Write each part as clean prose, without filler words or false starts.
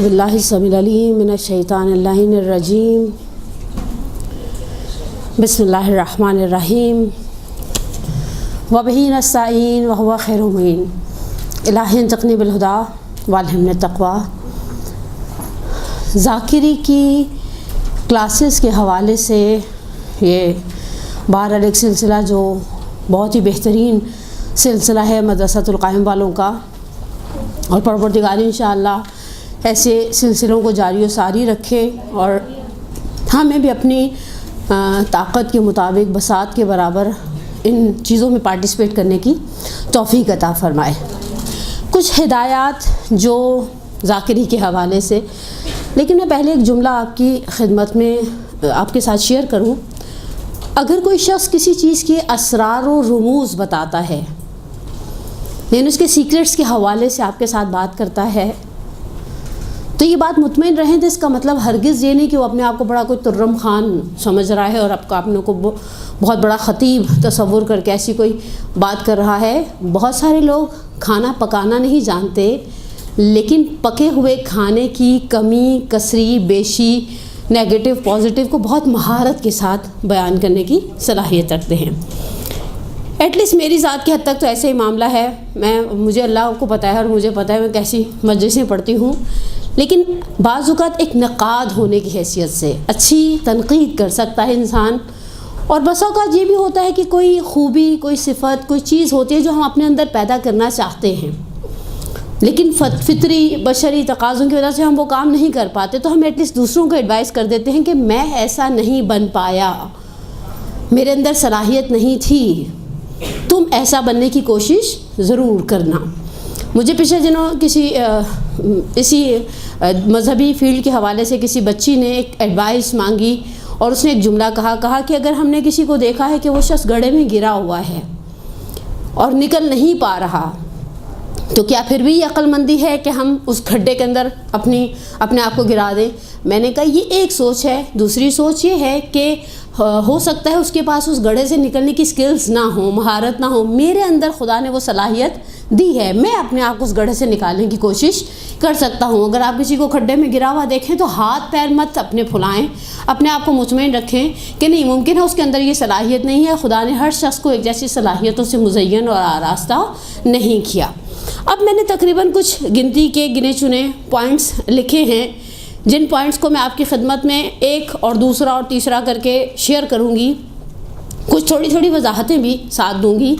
باللہ السمیع العلیم من الشیطان اللعین الرجیم بسم اللہ الرحمن الرحیم وبہ نستعین وہو خیر المعین الہی انطقنی بالہدی والہمنی التقوی۔ ذاکری کی کلاسز کے حوالے سے یہ بہرحال ایک سلسلہ جو بہت ہی بہترین سلسلہ ہے مدرسۃ القائم والوں کا، اور پروردگار انشاءاللہ ایسے سلسلوں کو جاری و ساری رکھے اور ہمیں بھی اپنی طاقت کے مطابق بساط کے برابر ان چیزوں میں پارٹیسپیٹ کرنے کی توفیق عطا فرمائے۔ کچھ ہدایات جو ذاکری کے حوالے سے، لیکن میں پہلے ایک جملہ آپ کی خدمت میں آپ کے ساتھ شیئر کروں۔ اگر کوئی شخص کسی چیز کے اسرار و رموز بتاتا ہے، یعنی اس کے سیکرٹس کے حوالے سے آپ کے ساتھ بات کرتا ہے، تو یہ بات مطمئن رہیں تو اس کا مطلب ہرگز یہ نہیں کہ وہ اپنے آپ کو بڑا کوئی ترم خان سمجھ رہا ہے اور اپنے کو بہت بڑا خطیب تصور کر کے ایسی کوئی بات کر رہا ہے۔ بہت سارے لوگ کھانا پکانا نہیں جانتے، لیکن پکے ہوئے کھانے کی کمی، کسری، بیشی، نیگیٹو پازیٹیو کو بہت مہارت کے ساتھ بیان کرنے کی صلاحیت رکھتے ہیں۔ ایٹ لیسٹ میری ذات کی حد تک تو ایسے ہی معاملہ ہے۔ مجھے اللہ کو پتہ ہے اور مجھے پتہ ہے میں کیسی مجلسیں پڑھتی ہوں، لیکن بعض اوقات ایک نقاد ہونے کی حیثیت سے اچھی تنقید کر سکتا ہے انسان، اور بس اوقات یہ بھی ہوتا ہے کہ کوئی خوبی، کوئی صفت، کوئی چیز ہوتی ہے جو ہم اپنے اندر پیدا کرنا چاہتے ہیں، لیکن فطری بشری تقاضوں کی وجہ سے ہم وہ کام نہیں کر پاتے، تو ہم ایٹ لیسٹ دوسروں کو ایڈوائز کر دیتے ہیں کہ میں ایسا نہیں بن پایا، میرے اندر صلاحیت نہیں تھی، تم ایسا بننے کی کوشش ضرور کرنا۔ مجھے پچھلے دنوں اسی مذہبی فیلڈ کے حوالے سے کسی بچی نے ایک ایڈوائس مانگی، اور اس نے ایک جملہ کہا کہ اگر ہم نے کسی کو دیکھا ہے کہ وہ شخص گڑھے میں گرا ہوا ہے اور نکل نہیں پا رہا، تو کیا پھر بھی یہ عقل مندی ہے کہ ہم اس کھڈے کے اندر اپنے آپ کو گرا دیں؟ میں نے کہا یہ ایک سوچ ہے۔ دوسری سوچ یہ ہے کہ ہو سکتا ہے اس کے پاس اس گڑھے سے نکلنے کی سکلز نہ ہوں، مہارت نہ ہو، میرے اندر خدا نے وہ صلاحیت دی ہے، میں اپنے آپ کو اس گڑھے سے نکالنے کی کوشش کر سکتا ہوں۔ اگر آپ کسی کو کھڈے میں گرا ہوا دیکھیں تو ہاتھ پیر مت اپنے پھلائیں، اپنے آپ کو مطمئن رکھیں کہ نہیں، ممکن ہے اس کے اندر یہ صلاحیت نہیں ہے، خدا نے ہر شخص کو ایک جیسی صلاحیتوں سے مزین اور آراستہ نہیں کیا۔ اب میں نے تقریباً کچھ گنتی کے گنے چنے پوائنٹس لکھے ہیں، جن پوائنٹس کو میں آپ کی خدمت میں ایک اور دوسرا اور تیسرا کر کے شیئر کروں گی، کچھ تھوڑی وضاحتیں بھی ساتھ دوں گی،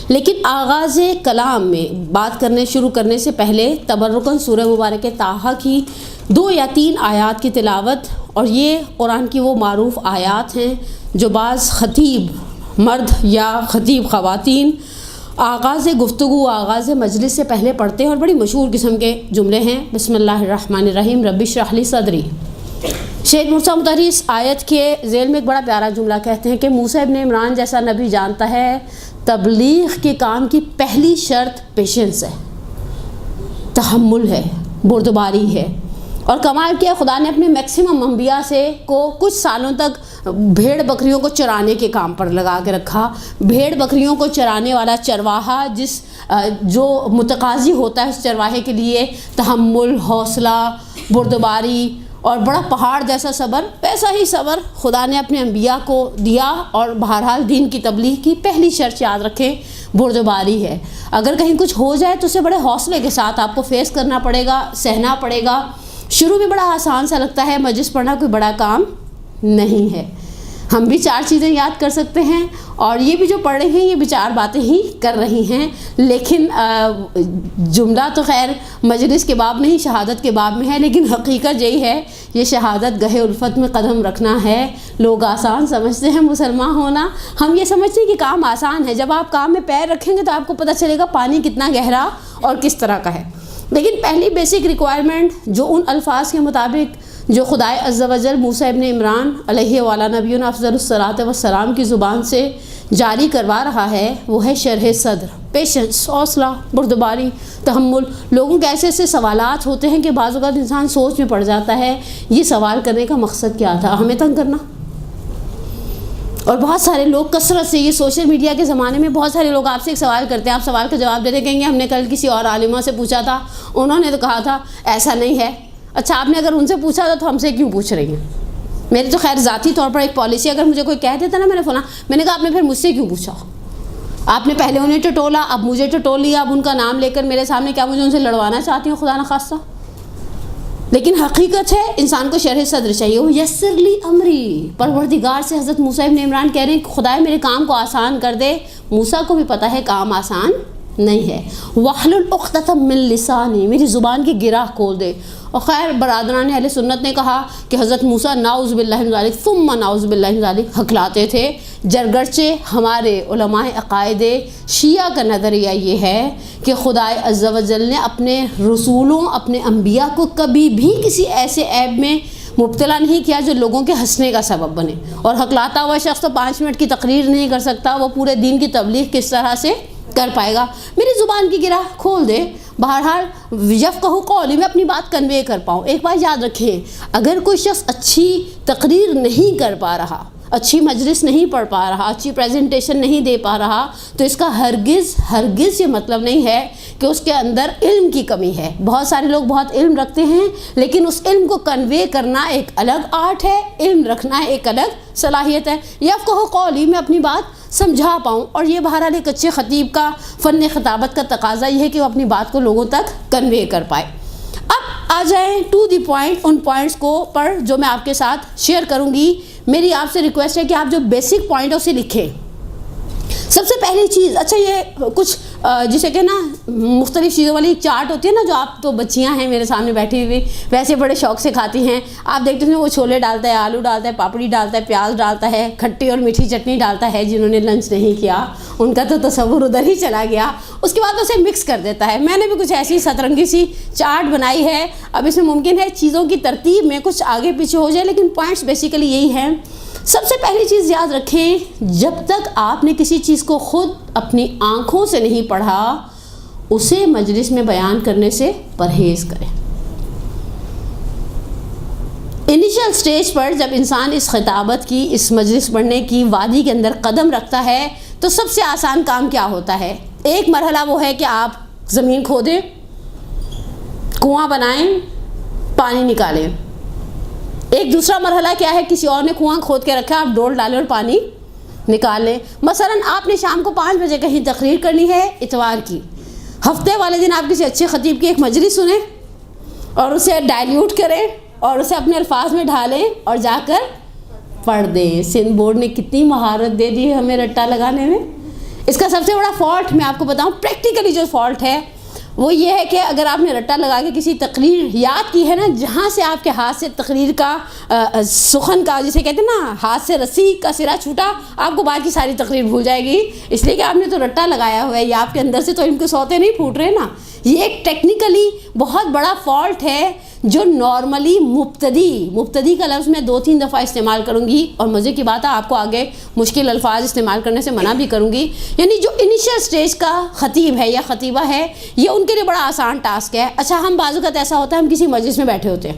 لیکن آغاز کلام میں بات شروع کرنے سے پہلے تبرکاً سورہ مبارکہ طٰہٰ کی 2 یا 3 آیات کی تلاوت، اور یہ قرآن کی وہ معروف آیات ہیں جو بعض خطیب مرد یا خطیب خواتین آغاز گفتگو، آغاز مجلس سے پہلے پڑھتے ہیں، اور بڑی مشہور قسم کے جملے ہیں۔ بسم اللہ الرحمن الرحیم، رب اشرح لی صدری۔ شیخ مرسا مطہری اس آیت کے ذیل میں ایک بڑا پیارا جملہ کہتے ہیں کہ موسیٰ ابن عمران جیسا نبی جانتا ہے تبلیغ کے کام کی پہلی شرط پیشنس ہے، تحمل ہے، بردباری ہے، اور کمال کیا خدا نے اپنے میکسیمم انبیاء کو کچھ سالوں تک بھیڑ بکریوں کو چرانے کے کام پر لگا کے رکھا۔ بھیڑ بکریوں کو چرانے والا چرواہا جو متقاضی ہوتا ہے اس چرواہے کے لیے تحمل، حوصلہ، بردباری اور بڑا پہاڑ جیسا صبر، ویسا ہی صبر خدا نے اپنے انبیاء کو دیا، اور بہرحال دین کی تبلیغ کی پہلی شرط یاد رکھیں بردباری ہے۔ اگر کہیں کچھ ہو جائے تو اسے بڑے حوصلے کے ساتھ آپ کو فیس کرنا پڑے گا، سہنا پڑے گا۔ شروع میں بڑا آسان سا لگتا ہے، مجلس پڑھنا کوئی بڑا کام نہیں ہے، ہم بھی 4 چیزیں یاد کر سکتے ہیں، اور یہ بھی جو پڑھ رہے ہیں یہ بھی 4 باتیں ہی کر رہی ہیں، لیکن جملہ تو خیر مجلس کے باب نہیں، شہادت کے باب میں ہے، لیکن حقیقت یہی ہے، یہ شہادت گہے الفت میں قدم رکھنا ہے۔ لوگ آسان سمجھتے ہیں مسلمان ہونا، ہم یہ سمجھتے ہیں کہ کام آسان ہے، جب آپ کام میں پیر رکھیں گے تو آپ کو پتہ چلے گا پانی کتنا گہرا اور کس طرح کا ہے۔ لیکن پہلی بیسک ریکوائرمنٹ جو ان الفاظ کے مطابق جو خدائے عز و جل موسیٰ ابن عمران علیہ وعلیٰ نبینا افضل الصلاۃ والسلام کی زبان سے جاری کروا رہا ہے، وہ ہے شرح صدر، پیشنس، حوصلہ، بردباری، تحمل۔ لوگوں کے ایسے ایسے سوالات ہوتے ہیں کہ بعض اوقات انسان سوچ میں پڑ جاتا ہے یہ سوال کرنے کا مقصد کیا تھا، ہمیں تنگ کرنا؟ اور بہت سارے لوگ کثرت سے، یہ سوشل میڈیا کے زمانے میں بہت سارے لوگ آپ سے ایک سوال کرتے ہیں، آپ سوال کا جواب دیتے کہیں گے ہم نے کل کسی اور عالمہ سے پوچھا تھا، انہوں نے تو کہا تھا ایسا نہیں ہے، اچھا آپ نے اگر ان سے پوچھا تھا تو ہم سے کیوں پوچھ رہی ہیں؟ میری تو خیر ذاتی طور پر ایک پالیسی، اگر مجھے کوئی کہہ دیتا نا میں نے کہا آپ نے پھر مجھ سے کیوں پوچھا؟ آپ نے پہلے انہیں ٹٹولا، اب مجھے ٹٹول لیا، اب ان کا نام لے کر میرے سامنے کیا مجھے ان سے لڑوانا چاہتی ہوں خدا نخواستہ؟ لیکن حقیقت ہے انسان کو شرح صدر چاہیے. وہ یسر لی امری، پروردگار سے حضرت موسیٰ ابن عمران کہہ رہے ہیں خدائے میرے کام کو آسان کر دے. موسیٰ کو بھی پتہ ہے کام آسان نہیں ہے. واحلل عقدۃ من لسانی، میری زبان کی گرہ کھول دے. اور خیر برادران اہل سنت نے کہا کہ حضرت موسیٰ نعوذ باللہ من ذالک ثم نعوذ باللہ من ذالک ہکلاتے تھے. جرگرچہ ہمارے علماء عقائد شیعہ کا نظریہ یہ ہے کہ خدائے عز و جل نے اپنے رسولوں، اپنے انبیاء کو کبھی بھی کسی ایسے عیب میں مبتلا نہیں کیا جو لوگوں کے ہنسنے کا سبب بنے. اور ہکلاتا ہوا شخص تو 5 منٹ کی تقریر نہیں کر سکتا، وہ پورے دین کی تبلیغ کس طرح سے کر پائے گا؟ میری زبان کی گرہ کھول دے. بہرحال یفقہوا قولی، میں اپنی بات کنوے کر پاؤں. ایک بات یاد رکھیں، اگر کوئی شخص اچھی تقریر نہیں کر پا رہا، اچھی مجلس نہیں پڑھ پا رہا، اچھی پریزنٹیشن نہیں دے پا رہا، تو اس کا ہرگز یہ مطلب نہیں ہے کہ اس کے اندر علم کی کمی ہے. بہت سارے لوگ بہت علم رکھتے ہیں، لیکن اس علم کو کنوے کرنا ایک الگ آرٹ ہے، علم رکھنا ایک الگ صلاحیت ہے. یفقہوا قولی، میں اپنی بات سمجھا پاؤں. اور یہ بہرحال ایک اچھے خطیب کا فن خطابت کا تقاضا یہ ہے کہ وہ اپنی بات کو لوگوں تک کنوے کر پائے. اب آ جائیں ٹو دی پوائنٹ، ان پوائنٹس کو پر جو میں آپ کے ساتھ شیئر کروں گی. میری آپ سے ریکویسٹ ہے کہ آپ جو بیسک پوائنٹ ہے اسے لکھیں. سب سے پہلی چیز، اچھا یہ کچھ جسے کہ نا مختلف چیزوں والی چارٹ ہوتی ہے نا، جو آپ تو بچیاں ہیں میرے سامنے بیٹھی ہوئی ویسے بڑے شوق سے کھاتی ہیں. آپ دیکھتے ہیں وہ چھولے ڈالتا ہے، آلو ڈالتا ہے، پاپڑی ڈالتا ہے، پیاز ڈالتا ہے، کھٹی اور میٹھی چٹنی ڈالتا ہے. جنہوں نے لنچ نہیں کیا ان کا تو تصور ادھر ہی چلا گیا. اس کے بعد اسے مکس کر دیتا ہے. میں نے بھی کچھ ایسی سترنگی سی چارٹ بنائی ہے. اب اس میں ممکن ہے چیزوں کی ترتیب میں کچھ آگے پیچھے ہو جائے، لیکن پوائنٹس بیسیکلی یہی ہیں. سب سے پہلی چیز یاد رکھیں، جب تک آپ نے کسی چیز کو خود اپنی آنکھوں سے نہیں پڑھا اسے مجلس میں بیان کرنے سے پرہیز کریں. انیشل سٹیج پر جب انسان اس خطابت کی، اس مجلس پڑھنے کی وادی کے اندر قدم رکھتا ہے تو سب سے آسان کام کیا ہوتا ہے؟ ایک مرحلہ وہ ہے کہ آپ زمین کھودیں، کنواں بنائیں، پانی نکالیں. ایک دوسرا مرحلہ کیا ہے؟ کسی اور نے کنواں کھود کے رکھا، آپ ڈول ڈالیں اور پانی نکال لیں. مثلا آپ نے شام کو 5 بجے کہیں تقریر کرنی ہے اتوار کی. ہفتے والے دن آپ کسی اچھے خطیب کی ایک مجلس سنیں اور اسے ڈائلیوٹ کریں اور اسے اپنے الفاظ میں ڈھالیں اور جا کر پڑھ دیں. سندھ بورڈ نے کتنی مہارت دے دی ہے ہمیں رٹا لگانے میں. اس کا سب سے بڑا فالٹ میں آپ کو بتاؤں، پریکٹیکلی جو فالٹ ہے وہ یہ ہے کہ اگر آپ نے رٹا لگا کے کسی تقریر یاد کی ہے نا، جہاں سے آپ کے ہاتھ سے تقریر کا سخن کا، جسے کہتے ہیں نا ہاتھ سے رسی کا سرا چھوٹا، آپ کو بعد کی ساری تقریر بھول جائے گی، اس لیے کہ آپ نے تو رٹا لگایا ہوا ہے. یہ آپ کے اندر سے تو ان کے سوتے نہیں پھوٹ رہے نا. یہ ایک ٹیکنیکلی بہت بڑا فالٹ ہے جو نارملی مبتدی کا لفظ میں 2-3 دفعہ استعمال کروں گی، اور مزے کی بات ہے آپ کو آگے مشکل الفاظ استعمال کرنے سے منع بھی کروں گی. یعنی جو انیشل سٹیج کا خطیب ہے یا خطیبہ ہے، یہ ان کے لیے بڑا آسان ٹاسک ہے. اچھا ہم بعض اوقات ایسا ہوتا ہے ہم کسی مجلس میں بیٹھے ہوتے ہیں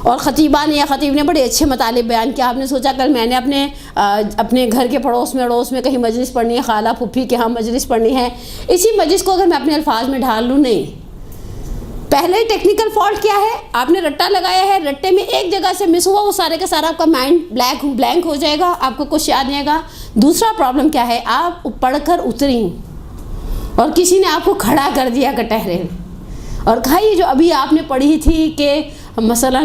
اور خطیبہ نے یا خطیب نے بڑے اچھے مطالب بیان کیا. آپ نے سوچا کل میں نے اپنے گھر کے پڑوس میں کہیں مجلس پڑھنی ہے، خالہ پھپھی کے ہاں مجلس پڑھنی ہے. اسی مجلس کو اگر میں اپنے الفاظ میں ڈھال لوں، نہیں. پہلے ٹیکنیکل فالٹ کیا ہے؟ آپ نے رٹا لگایا ہے، رٹے میں ایک جگہ سے مس ہوا، وہ سارے کا سارا آپ کا مائنڈ بلینک ہو جائے گا، آپ کو کچھ یاد نہیں آئے گا. دوسرا پرابلم کیا ہے؟ آپ پڑھ کر اتریں اور کسی نے آپ کو کھڑا کر دیا کٹہرے اور کہا یہ جو ابھی آپ نے پڑھی تھی کہ مثلا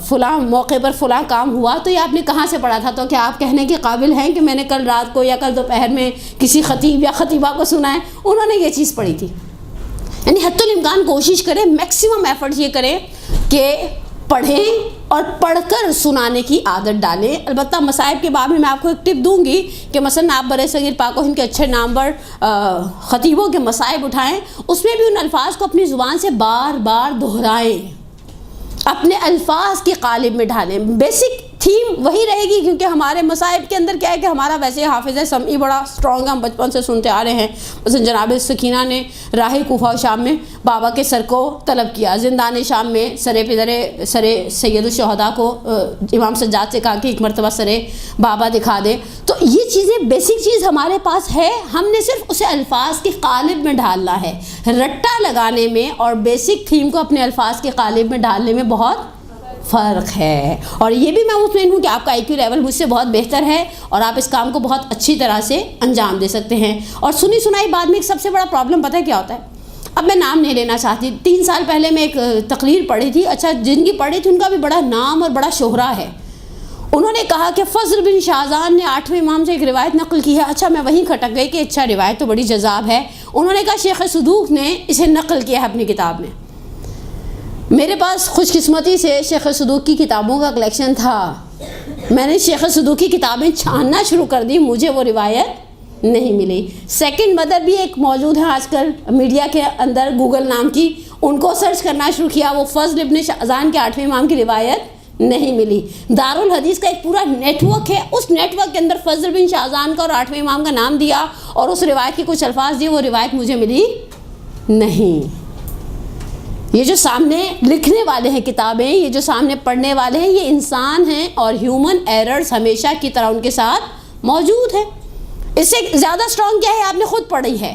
فلاں موقع پر فلاں کام ہوا، تو یہ آپ نے کہاں سے پڑھا تھا؟ تو کیا آپ کہنے کے قابل ہیں کہ میں نے کل رات کو یا کل دوپہر میں کسی خطیب یا خطیبہ کو سنا ہے انہوں نے یہ چیز پڑھی تھی؟ یعنی حتی الامکان کوشش کریں، میکسیمم ایفرٹ یہ کریں کہ پڑھیں اور پڑھ کر سنانے کی عادت ڈالیں. البتہ مصائب کے باب میں آپ کو ایک ٹپ دوں گی کہ مثلا آپ برصغیر پاک و ہند کے اچھے نامور خطیبوں کے مصائب اٹھائیں، اس میں بھی ان الفاظ کو اپنی زبان سے بار بار دہرائیں، اپنے الفاظ کے قالب میں ڈھالیں. بیسک تھیم وہی رہے گی، کیونکہ ہمارے مصائب کے اندر کیا ہے کہ ہمارا ویسے حافظہ سمعی بڑا اسٹرانگ ہے، ہم بچپن سے سنتے آ رہے ہیں. مثلا جناب سکینہ نے راہ کوفہ و شام میں بابا کے سر کو طلب کیا، زندان شام میں سر سید الشہداء کو امام سجاد سے کہا کہ ایک مرتبہ سر بابا دکھا دے. تو یہ چیزیں بیسک چیز ہمارے پاس ہے، ہم نے صرف اسے الفاظ کے قالب میں ڈھالنا ہے. رٹا لگانے میں اور بیسک تھیم کو اپنے الفاظ کے قالب میں ڈالنے میں بہت فرق ہے. اور یہ بھی میں مطمئن ہوں کہ آپ کا آئی کیو لیول مجھ سے بہت بہتر ہے اور آپ اس کام کو بہت اچھی طرح سے انجام دے سکتے ہیں. اور سنی سنائی بات میں ایک سب سے بڑا پرابلم پتہ ہے کیا ہوتا ہے؟ اب میں نام نہیں لینا چاہتی، 3 سال پہلے میں ایک تقریر پڑھی تھی، اچھا جن کی پڑھی تھی ان کا بھی بڑا نام اور بڑا شہرہ ہے. انہوں نے کہا کہ فضل بن شاذان نے 8ویں امام سے ایک روایت نقل کی ہے. اچھا میں وہیں کھٹک گئی کہ اچھا روایت تو بڑی جذاب ہے. انہوں نے کہا شیخ صدوق نے اسے نقل کیا ہے اپنی کتاب میں. میرے پاس خوش قسمتی سے شیخ صدوق کی کتابوں کا کلیکشن تھا، میں نے شیخ صدوق کی کتابیں چھاننا شروع کر دی، مجھے وہ روایت نہیں ملی. سیکنڈ مدر بھی ایک موجود ہے آج کل میڈیا کے اندر، گوگل نام کی، ان کو سرچ کرنا شروع کیا، وہ فضل ابن شاذان کے 8ویں امام کی روایت نہیں ملی. دارالحدیث کا ایک پورا نیٹ ورک ہے، اس نیٹ ورک کے اندر فضل بن شاذان کا اور 8ویں امام کا نام دیا اور اس روایت کے کچھ الفاظ دیے، وہ روایت مجھے ملی نہیں. یہ جو سامنے لکھنے والے ہیں کتابیں، یہ جو سامنے پڑھنے والے ہیں، یہ انسان ہیں اور ہیومن ایررز ہمیشہ کی طرح ان کے ساتھ موجود ہیں. اس سے زیادہ اسٹرانگ کیا ہے؟ آپ نے خود پڑھی ہے.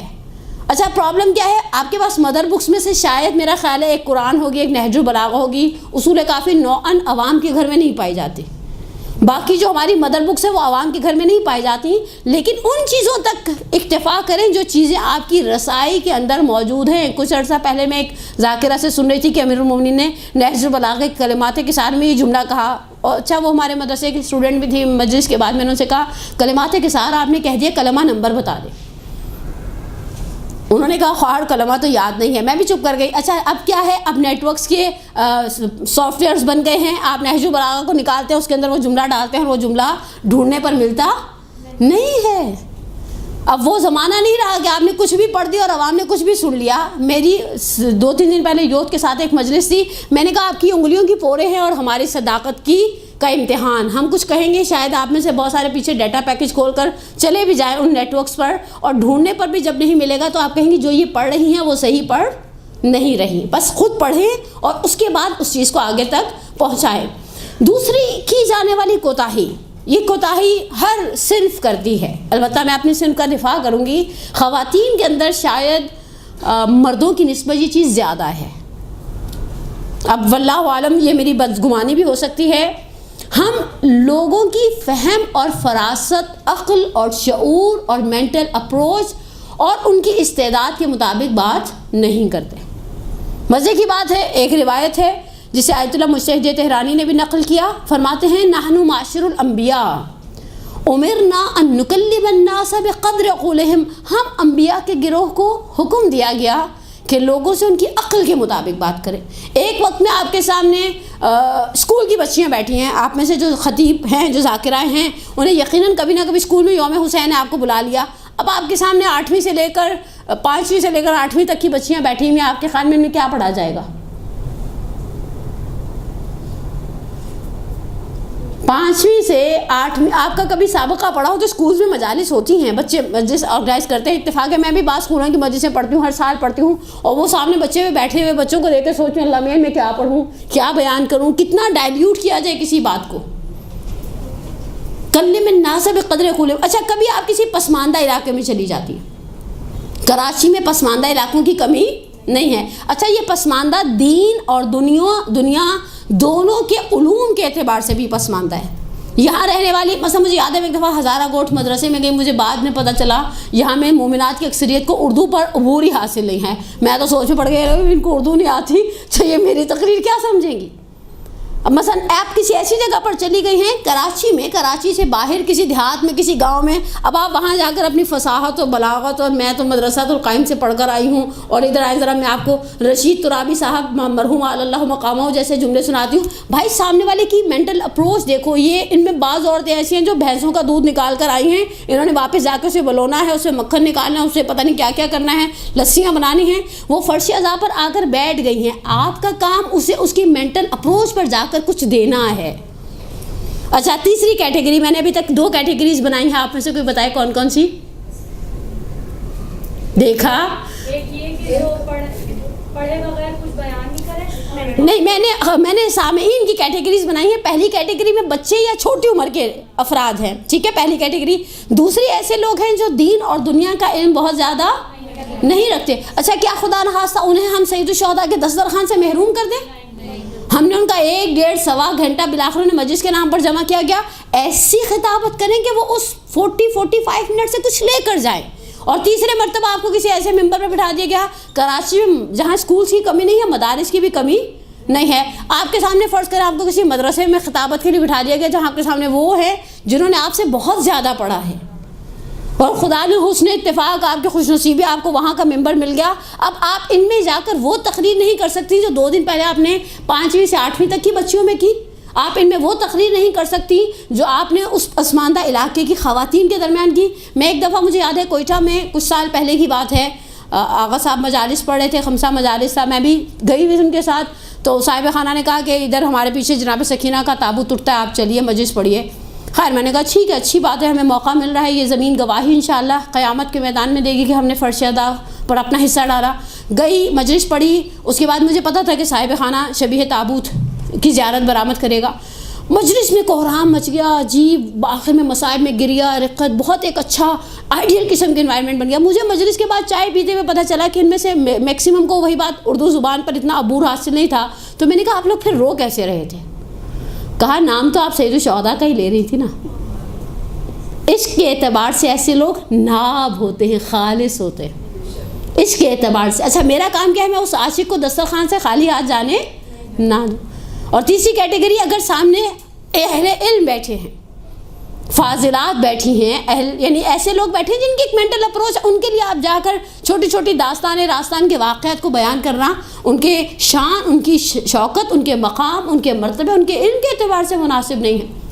اچھا پرابلم کیا ہے؟ آپ کے پاس مدر بکس میں سے شاید میرا خیال ہے ایک قرآن ہوگی، ایک نہج البلاغہ ہوگی، اصول کافی نوعاً عوام کے گھر میں نہیں پائی جاتی. باقی جو ہماری مدر بکس ہیں وہ عوام کے گھر میں نہیں پائی جاتی. لیکن ان چیزوں تک اکتفا کریں جو چیزیں آپ کی رسائی کے اندر موجود ہیں. کچھ عرصہ پہلے میں ایک ذاکرہ سے سن رہی تھی کہ امیر المومنین نے نہج البلاغہ کے کلمات کثار میں یہ جملہ کہا. اور اچھا وہ ہمارے مدرسے کی اسٹوڈنٹ بھی تھی. مجلس کے بعد میں نے ان سے کہا کلمات کثار آپ نے کہہ دیا، کلمہ نمبر بتا دیں. انہوں نے کہا خواہر کلمہ تو یاد نہیں ہے. میں بھی چپ کر گئی. اچھا اب کیا ہے؟ اب نیٹ ورکس کے سافٹ ویئرز بن گئے ہیں، آپ نہج البلاغہ کو نکالتے ہیں، اس کے اندر وہ جملہ ڈالتے ہیں اور وہ جملہ ڈھونڈنے پر ملتا نہیں ہے. اب وہ زمانہ نہیں رہا کہ آپ نے کچھ بھی پڑھ دیا اور عوام نے کچھ بھی سن لیا. میری 2-3 دن پہلے یوتھ کے ساتھ ایک مجلس تھی. میں نے کہا آپ کی انگلیوں کی پورے ہیں اور ہماری صداقت کا امتحان. ہم کچھ کہیں گے، شاید آپ میں سے بہت سارے پیچھے ڈیٹا پیکج کھول کر چلے بھی جائیں ان نیٹ ورکس پر، اور ڈھونڈنے پر بھی جب نہیں ملے گا تو آپ کہیں گے جو یہ پڑھ رہی ہیں وہ صحیح پڑھ نہیں رہی. بس خود پڑھیں اور اس کے بعد اس چیز کو آگے تک پہنچائیں. دوسری کی جانے والی کوتاہی، یہ کوتاہی ہر صنف کرتی ہے. البتہ میں اپنی صنف کا دفاع کروں گی. خواتین کے اندر شاید مردوں کی نسبت یہ چیز زیادہ ہے. اب واللہ عالم یہ میری بدگمانی بھی ہو سکتی ہے. ہم لوگوں کی فہم اور فراست، عقل اور شعور اور مینٹل اپروچ اور ان کی استعداد کے مطابق بات نہیں کرتے. مزے کی بات ہے، ایک روایت ہے جسے آیت اللہ مجتہد تہرانی نے بھی نقل کیا. فرماتے ہیں نحن معاشر الانبیاء امرنا ان نکلم الناس بقدر عقولہم. ہم انبیاء کے گروہ کو حکم دیا گیا کہ لوگوں سے ان کی عقل کے مطابق بات کریں. ایک وقت میں آپ کے سامنے اسکول کی بچیاں بیٹھی ہیں، آپ میں سے جو خطیب ہیں، جو ذاکرائیں ہیں، انہیں یقیناً کبھی نہ کبھی اسکول میں یوم حسین نے آپ کو بلا لیا. اب آپ کے سامنے 8ویں سے لے کر 5ویں سے لے کر 8ویں تک کی بچیاں بیٹھی ہوئی ہیں. آپ کے خیال میں ان میں کیا پڑھا جائے گا؟ 5ویں سے 8ویں. آپ کا کبھی سابقہ پڑھا ہو تو اسکولز میں مجالس ہوتی ہیں، بچے مجلس آرگنائز کرتے ہیں. اتفاق ہے میں بھی بعض اسکولوں کی مجلسیں پڑھتی ہوں، ہر سال پڑھتی ہوں، اور وہ سامنے بچے ہوئے بیٹھے ہوئے بچوں کو دیکھ کے سوچتے ہیں اللہ میں کیا پڑھوں، کیا بیان کروں، کتنا ڈائلیوٹ کیا جائے کسی بات کو. کلم الناس بقدر عقولہم. اچھا کبھی آپ کسی پسماندہ علاقے میں چلی جاتی ہیں. کراچی میں پسماندہ علاقوں کی کمی نہیں ہے. اچھا یہ پسماندہ دین اور دنیا دونوں کے علوم کے اعتبار سے بھی پسماندہ ہے. یہاں رہنے والی مثلا مجھے یاد ہے میں ایک دفعہ ہزارہ گوٹھ مدرسے میں گئی، مجھے بعد میں پتہ چلا یہاں میں مومنات کی اکثریت کو اردو پر عبور ہی حاصل نہیں ہے. میں تو سوچ میں پڑ گئی ان کو اردو نہیں آتی تو یہ میری تقریر کیا سمجھیں گی. اب مثلا آپ کسی ایسی جگہ پر چلی گئی ہیں کراچی میں، کراچی سے باہر کسی دیہات میں، کسی گاؤں میں، اب آپ وہاں جا کر اپنی فصاحت و بلاغت، اور میں تو مدرسہ القائم سے پڑھ کر آئی ہوں اور ادھر آئے ذرا میں آپ کو رشید ترابی صاحب مرحوم اللہ مقامہ جیسے جملے سناتی ہوں. بھائی سامنے والے کی مینٹل اپروچ دیکھو. یہ ان میں بعض عورتیں ایسی ہیں جو بھینسوں کا دودھ نکال کر آئی ہیں، انہوں نے واپس جا کے اسے بلونا ہے، اسے مکھن نکالنا ہے، اسے پتہ نہیں کیا کیا کرنا ہے، لسیاں بنانی ہیں. وہ فرش اعضاء پر آ کر بیٹھ گئی ہیں. آپ کا کام اسے اس کی مینٹل اپروچ پر جا کر کچھ دینا ہے. اچھا تیسری کیٹیگری، میں نے ابھی تک 2 کیٹیگریز بنائی ہیں، آپ میں سے کوئی بتائے کون کون سی؟ دیکھا ایک یہ کہ جو پڑھے بغیر کچھ بیان نہیں کرے. نہیں، میں نے سامعین کی کیٹیگریز بنائی ہیں. پہلی کیٹیگری میں بچے یا چھوٹی عمر کے افراد ہیں، ٹھیک ہے، پہلی کیٹیگری. دوسری ایسے لوگ ہیں جو دین اور دنیا کا علم بہت زیادہ نہیں رکھتے. اچھا کیا خدا نخواستہ انہیں ہم سید الشہداء کے دسترخوان سے محروم کر دیں؟ ہم نے ان کا 1 ڈیڑھ سوا گھنٹہ بالآخر انہیں مجلس کے نام پر جمع کیا گیا، ایسی خطابت کریں کہ وہ اس 40-45 منٹ سے کچھ لے کر جائیں. اور تیسرے مرتبہ آپ کو کسی ایسے ممبر پر بٹھا دیا گیا، کراچی میں جہاں اسکولس کی کمی نہیں ہے، مدارس کی بھی کمی نہیں ہے، آپ کے سامنے فرض کریں آپ کو کسی مدرسے میں خطابت کے لیے بٹھا دیا گیا جہاں آپ کے سامنے وہ ہے جنہوں نے آپ سے بہت زیادہ پڑھا ہے، اور خدا نے حسن اتفاق آپ کی خوش نصیبی آپ کو وہاں کا ممبر مل گیا. اب آپ ان میں جا کر وہ تقریر نہیں کر سکتی جو 2 دن پہلے آپ نے 5ویں سے 8ویں تک کی بچیوں میں کی. آپ ان میں وہ تقریر نہیں کر سکتی جو آپ نے اس پسماندہ علاقے کی خواتین کے درمیان کی. میں ایک دفعہ، مجھے یاد ہے کوئٹہ میں کچھ سال پہلے کی بات ہے، آغا صاحب مجالس پڑھ رہے تھے، 5 مجالس تھا، میں بھی گئی ہوئی ان کے ساتھ. تو صاحب خانہ نے کہا کہ ادھر ہمارے پیچھے جناب سکینہ کا تابوت اٹھتا ہے، آپ چلیے مجلس پڑھیے. خیر میں نے کہا ٹھیک ہے، اچھی بات ہے، ہمیں موقع مل رہا ہے، یہ زمین گواہی انشاءاللہ قیامت کے میدان میں دے گی کہ ہم نے فرض ادا پر اپنا حصہ ڈالا. گئی مجلس پڑھی، اس کے بعد مجھے پتہ تھا کہ صاحب خانہ شبیہ تابوت کی زیارت برآمد کرے گا. مجلس میں کوہرام مچ گیا، عجیب، آخر میں مصائب میں گریا رقت، بہت ایک اچھا آئیڈیل قسم کے انوائرمنٹ بن گیا. مجھے مجلس کے بعد چائے پیتے ہوئے پتہ چلا کہ ان میں سے میکسیمم کو وہی بات اردو زبان پر اتنا عبور حاصل نہیں تھا. تو میں نے کہا آپ لوگ پھر رو کیسے رہے تھے؟ کہا نام تو آپ سید الشہداء کا ہی لے رہی تھی نا. عشق کے اعتبار سے ایسے لوگ ناب ہوتے ہیں، خالص ہوتے ہیں عشق کے اعتبار سے. اچھا میرا کام کیا ہے؟ میں اس عاشق کو دسترخوان سے خالی ہاتھ جانے نہ دوں. اور تیسری کیٹیگری، اگر سامنے اہل علم بیٹھے ہیں، فاضلات بیٹھی ہیں، یعنی ایسے لوگ بیٹھے ہیں جن کی ایک مینٹل اپروچ، ان کے لیے آپ جا کر چھوٹی چھوٹی راستان کے واقعات کو بیان کرنا، ان کے شان، ان کی شوکت، ان کے مقام، ان کے مرتبے، ان کے علم کے اعتبار سے مناسب نہیں ہے.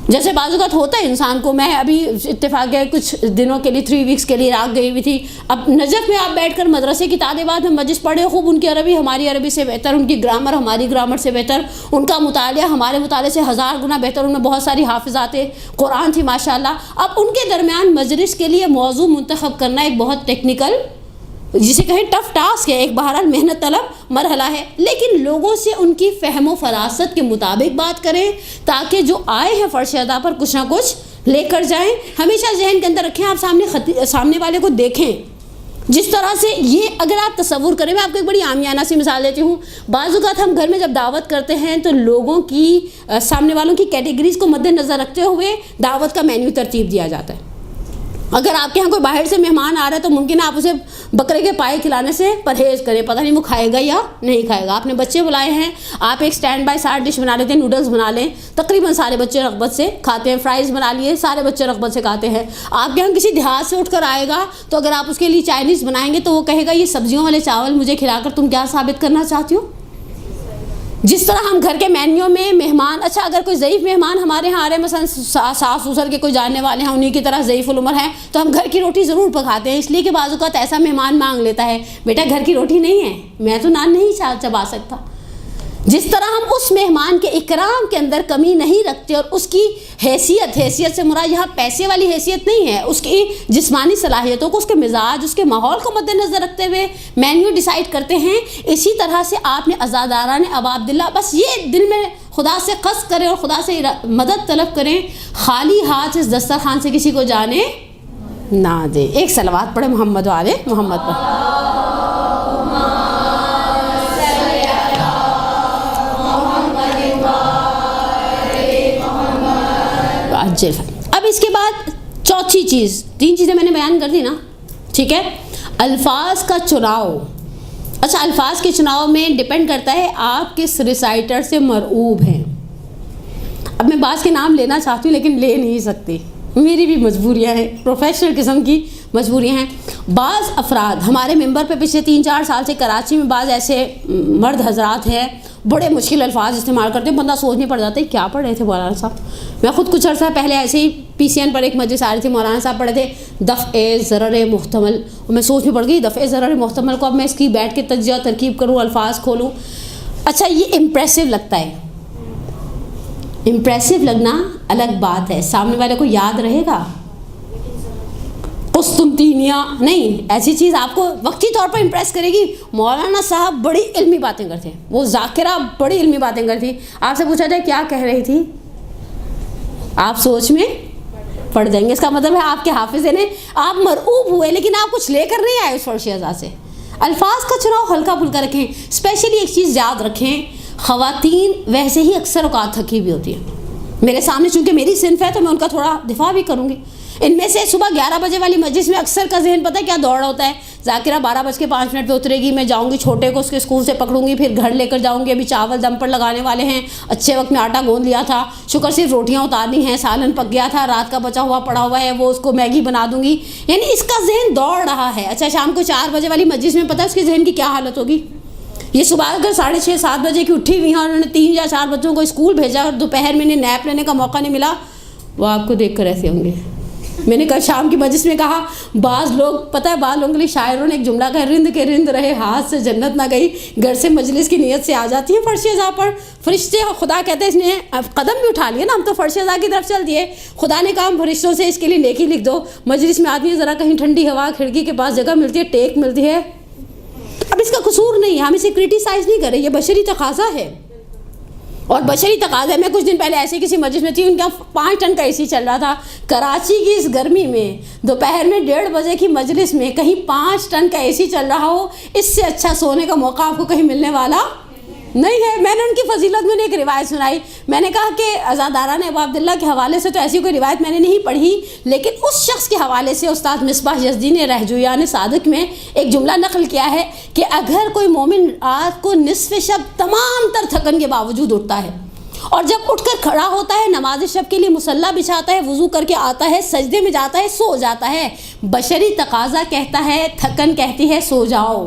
جیسے بعض اوقات ہوتا ہے انسان کو. میں ابھی اتفاق ہے کچھ دنوں کے لیے 3 ویکس کے لیے عراق گئی ہوئی تھی. اب نجف میں آپ بیٹھ کر مدرسے کی تعلیمات میں مجلس پڑھے، خوب ان کی عربی ہماری عربی سے بہتر، ان کی گرامر ہماری گرامر سے بہتر، ان کا مطالعہ ہمارے مطالعے سے 1000 گنا بہتر، ان میں بہت ساری حافظات قرآن تھی ماشاءاللہ. اب ان کے درمیان مجلس کے لیے موضوع منتخب کرنا ایک بہت ٹیکنیکل، جسے کہیں ٹف ٹاسک ہے، ایک بہرحال محنت طلب مرحلہ ہے. لیکن لوگوں سے ان کی فہم و فراست کے مطابق بات کریں تاکہ جو آئے ہیں فرش ادا پر کچھ نہ کچھ لے کر جائیں. ہمیشہ ذہن کے اندر رکھیں، آپ سامنے والے کو دیکھیں جس طرح سے. یہ اگر آپ تصور کریں، میں آپ کو ایک بڑی عامیانہ سی مثال دیتی ہوں. بعض اوقات ہم گھر میں جب دعوت کرتے ہیں تو لوگوں کی، سامنے والوں کی کیٹیگریز کو مد نظر رکھتے ہوئے دعوت کا مینیو ترتیب دیا جاتا ہے. اگر آپ کے یہاں کوئی باہر سے مہمان آ رہا ہے تو ممکن ہے آپ اسے بکرے کے پائے کھلانے سے پرہیز کریں، پتہ نہیں وہ کھائے گا یا نہیں کھائے گا. آپ نے بچے بلائے ہیں، آپ ایک سٹینڈ بائی 60 ڈش بنا لیتے ہیں، نوڈلز بنا لیں، تقریباً سارے بچے رغبت سے کھاتے ہیں. فرائز بنا لیے، سارے بچے رغبت سے کھاتے ہیں. آپ کے یہاں کسی دیہات سے اٹھ کر آئے گا تو اگر آپ اس کے لیے چائنیز بنائیں گے تو وہ کہے گا یہ سبزیوں والے چاول مجھے کھلا کر تم کیا ثابت کرنا چاہتی ہو؟ جس طرح ہم گھر کے مینیو میں مہمان، اچھا اگر کوئی ضعیف مہمان ہمارے یہاں آ رہے ہیں، مثلا ساس سسر کے کوئی جاننے والے ہیں، انہی کی طرح ضعیف العمر ہیں، تو ہم گھر کی روٹی ضرور پکاتے ہیں. اس لیے کہ بعض اوقات ایسا مہمان مانگ لیتا ہے بیٹا گھر کی روٹی نہیں ہے، میں تو نان نہیں چبا سکتا. جس طرح ہم اس مہمان کے اکرام کے اندر کمی نہیں رکھتے اور اس کی حیثیت سے مراد یہاں پیسے والی حیثیت نہیں ہے، اس کی جسمانی صلاحیتوں کو، اس کے مزاج، اس کے ماحول کو مد نظر رکھتے ہوئے مینیو ڈیسائیڈ کرتے ہیں. اسی طرح سے آپ نے عزاداران ابا عبداللہ، بس یہ دل میں خدا سے قصد کریں اور خدا سے مدد طلب کریں، خالی ہاتھ اس دسترخوان سے کسی کو جانے نہ دے. ایک صلوات پڑھے محمد و آل محمد پر. اب اس کے بعد چوتھی چیز، 3 چیزیں میں نے بیان کر دی نا، ٹھیک ہے. الفاظ کا چناؤ. اچھا الفاظ کے چناؤ میں ڈیپینڈ کرتا ہے آپ کس ریسائٹر سے مرعوب ہیں. اب میں بعض کے نام لینا چاہتی ہوں لیکن لے نہیں سکتی، میری بھی مجبوریاں ہیں، پروفیشنل قسم کی مجبوریاں ہیں. بعض افراد ہمارے ممبر پہ پچھلے 3-4 سال سے کراچی میں بعض ایسے مرد حضرات ہیں بڑے مشکل الفاظ استعمال کرتے ہیں، بندہ سوچ نہیں پڑ جاتا ہے کیا پڑھ رہے تھے مولانا صاحب. میں خود کچھ عرصہ پہلے ایسے ہی PCN پر ایک مجلس آ رہی تھی، مولانا صاحب پڑھے تھے دفع ضرر محتمل، اور میں سوچ میں پڑ گئی دفع ضرر محتمل کو اب میں اس کی بیٹھ کے تجزیہ ترکیب کروں، الفاظ کھولوں. اچھا یہ امپریسو لگتا ہے، امپریسو لگنا الگ بات ہے، سامنے والے کو یاد رہے گا. قسطنطینیہ نہیں، ایسی چیز آپ کو وقتی طور پر امپریس کرے گی. مولانا صاحب بڑی علمی باتیں کرتے ہیں، وہ ذاکرہ بڑی علمی باتیں کرتی. آپ سے پوچھا جائے کیا کہہ رہی تھی، آپ سوچ میں پڑھ دیں گے. اس کا مطلب ہے آپ کے حافظ نے، آپ مرعوب ہوئے لیکن آپ کچھ لے کر نہیں آئے اس فرشی اعضاء سے. الفاظ کا چناؤ ہلکا پھلکا رکھیں. اسپیشلی ایک چیز یاد رکھیں، خواتین ویسے ہی اکثر اوقات تھکی بھی ہوتی ہیں. میرے سامنے چونکہ میری صنف ہے تو میں ان کا تھوڑا دفاع بھی کروں گی. ان میں سے صبح 11 بجے والی مجلس میں اکثر کا ذہن پتہ ہے کیا دوڑ ہوتا ہے، ذاکرہ 12:05 پہ اترے گی، میں جاؤں گی چھوٹے کو اس کے اسکول سے پکڑوں گی، پھر گھر لے کر جاؤں گی، ابھی چاول دم پر لگانے والے ہیں، اچھے وقت میں آٹا گوندھ لیا تھا، شکر صرف روٹیاں اتارنی ہیں، سالن پک گیا تھا، رات کا بچا ہوا پڑا ہوا ہے وہ اس کو میگی بنا دوں گی. یعنی اس کا ذہن دوڑ رہا ہے. اچھا شام کو 4 بجے والی مجلس میں پتہ ہے اس کے ذہن کی کیا حالت ہوگی. یہ صبح اگر 6:30-7 بجے کی اٹھی ہوئی ہیں اور انہوں نے 3 یا 4 بچوں کو اسکول بھیجا اور دوپہر میں انہیں نیپ لینے کا موقع نہیں ملا، وہ آپ کو دیکھ کر ایسے ہوں گے. میں نے کل شام کی مجلس میں کہا بعض لوگ پتہ ہے بعض لوگوں کے لیے شاعروں نے ایک جملہ کہا، رند کے رند رہے ہاتھ سے جنت نہ گئی. گھر سے مجلس کی نیت سے آ جاتی ہیں فرش اعضاء پر. فرشتے خدا کہتے ہیں اس نے قدم بھی اٹھا لیا نا، ہم تو فرش اعضاء کی طرف چل دیے. خدا نے کہا فرشتوں سے اس کے لیے نیکی لکھ دو. مجلس میں آدمی ذرا کہیں ٹھنڈی ہوا کھڑکی کے پاس جگہ ملتی ہے، ٹیک ملتی ہے. اب اس کا قصور نہیں، ہم اسے کرٹیسائز نہیں کر رہے، یہ بشری تقاضا ہے. اور بشری تقاضے میں کچھ دن پہلے ایسے کسی مجلس میں تھی، ان کا 5 ٹن کا اے سی چل رہا تھا. کراچی کی اس گرمی میں دوپہر میں 1:30 بجے کی مجلس میں کہیں 5 ٹن کا اے سی چل رہا ہو، اس سے اچھا سونے کا موقع آپ کو کہیں ملنے والا نہیں ہے. میں نے ان کی فضیلت میں نے ایک روایت سنائی. میں نے کہا کہ عزاداران ابو عبداللہ کے حوالے سے تو ایسی کوئی روایت میں نے نہیں پڑھی، لیکن اس شخص کے حوالے سے استاد مصباح یزدی نے رہجویان صادق میں ایک جملہ نقل کیا ہے کہ اگر کوئی مومن رات کو نصف شب تمام تر تھکن کے باوجود اٹھتا ہے اور جب اٹھ کر کھڑا ہوتا ہے نماز شب کے لیے مصلی بچھاتا ہے، وضو کر کے آتا ہے، سجدے میں جاتا ہے، سو جاتا ہے. بشری تقاضا کہتا ہے، تھکن کہتی ہے سو جاؤ.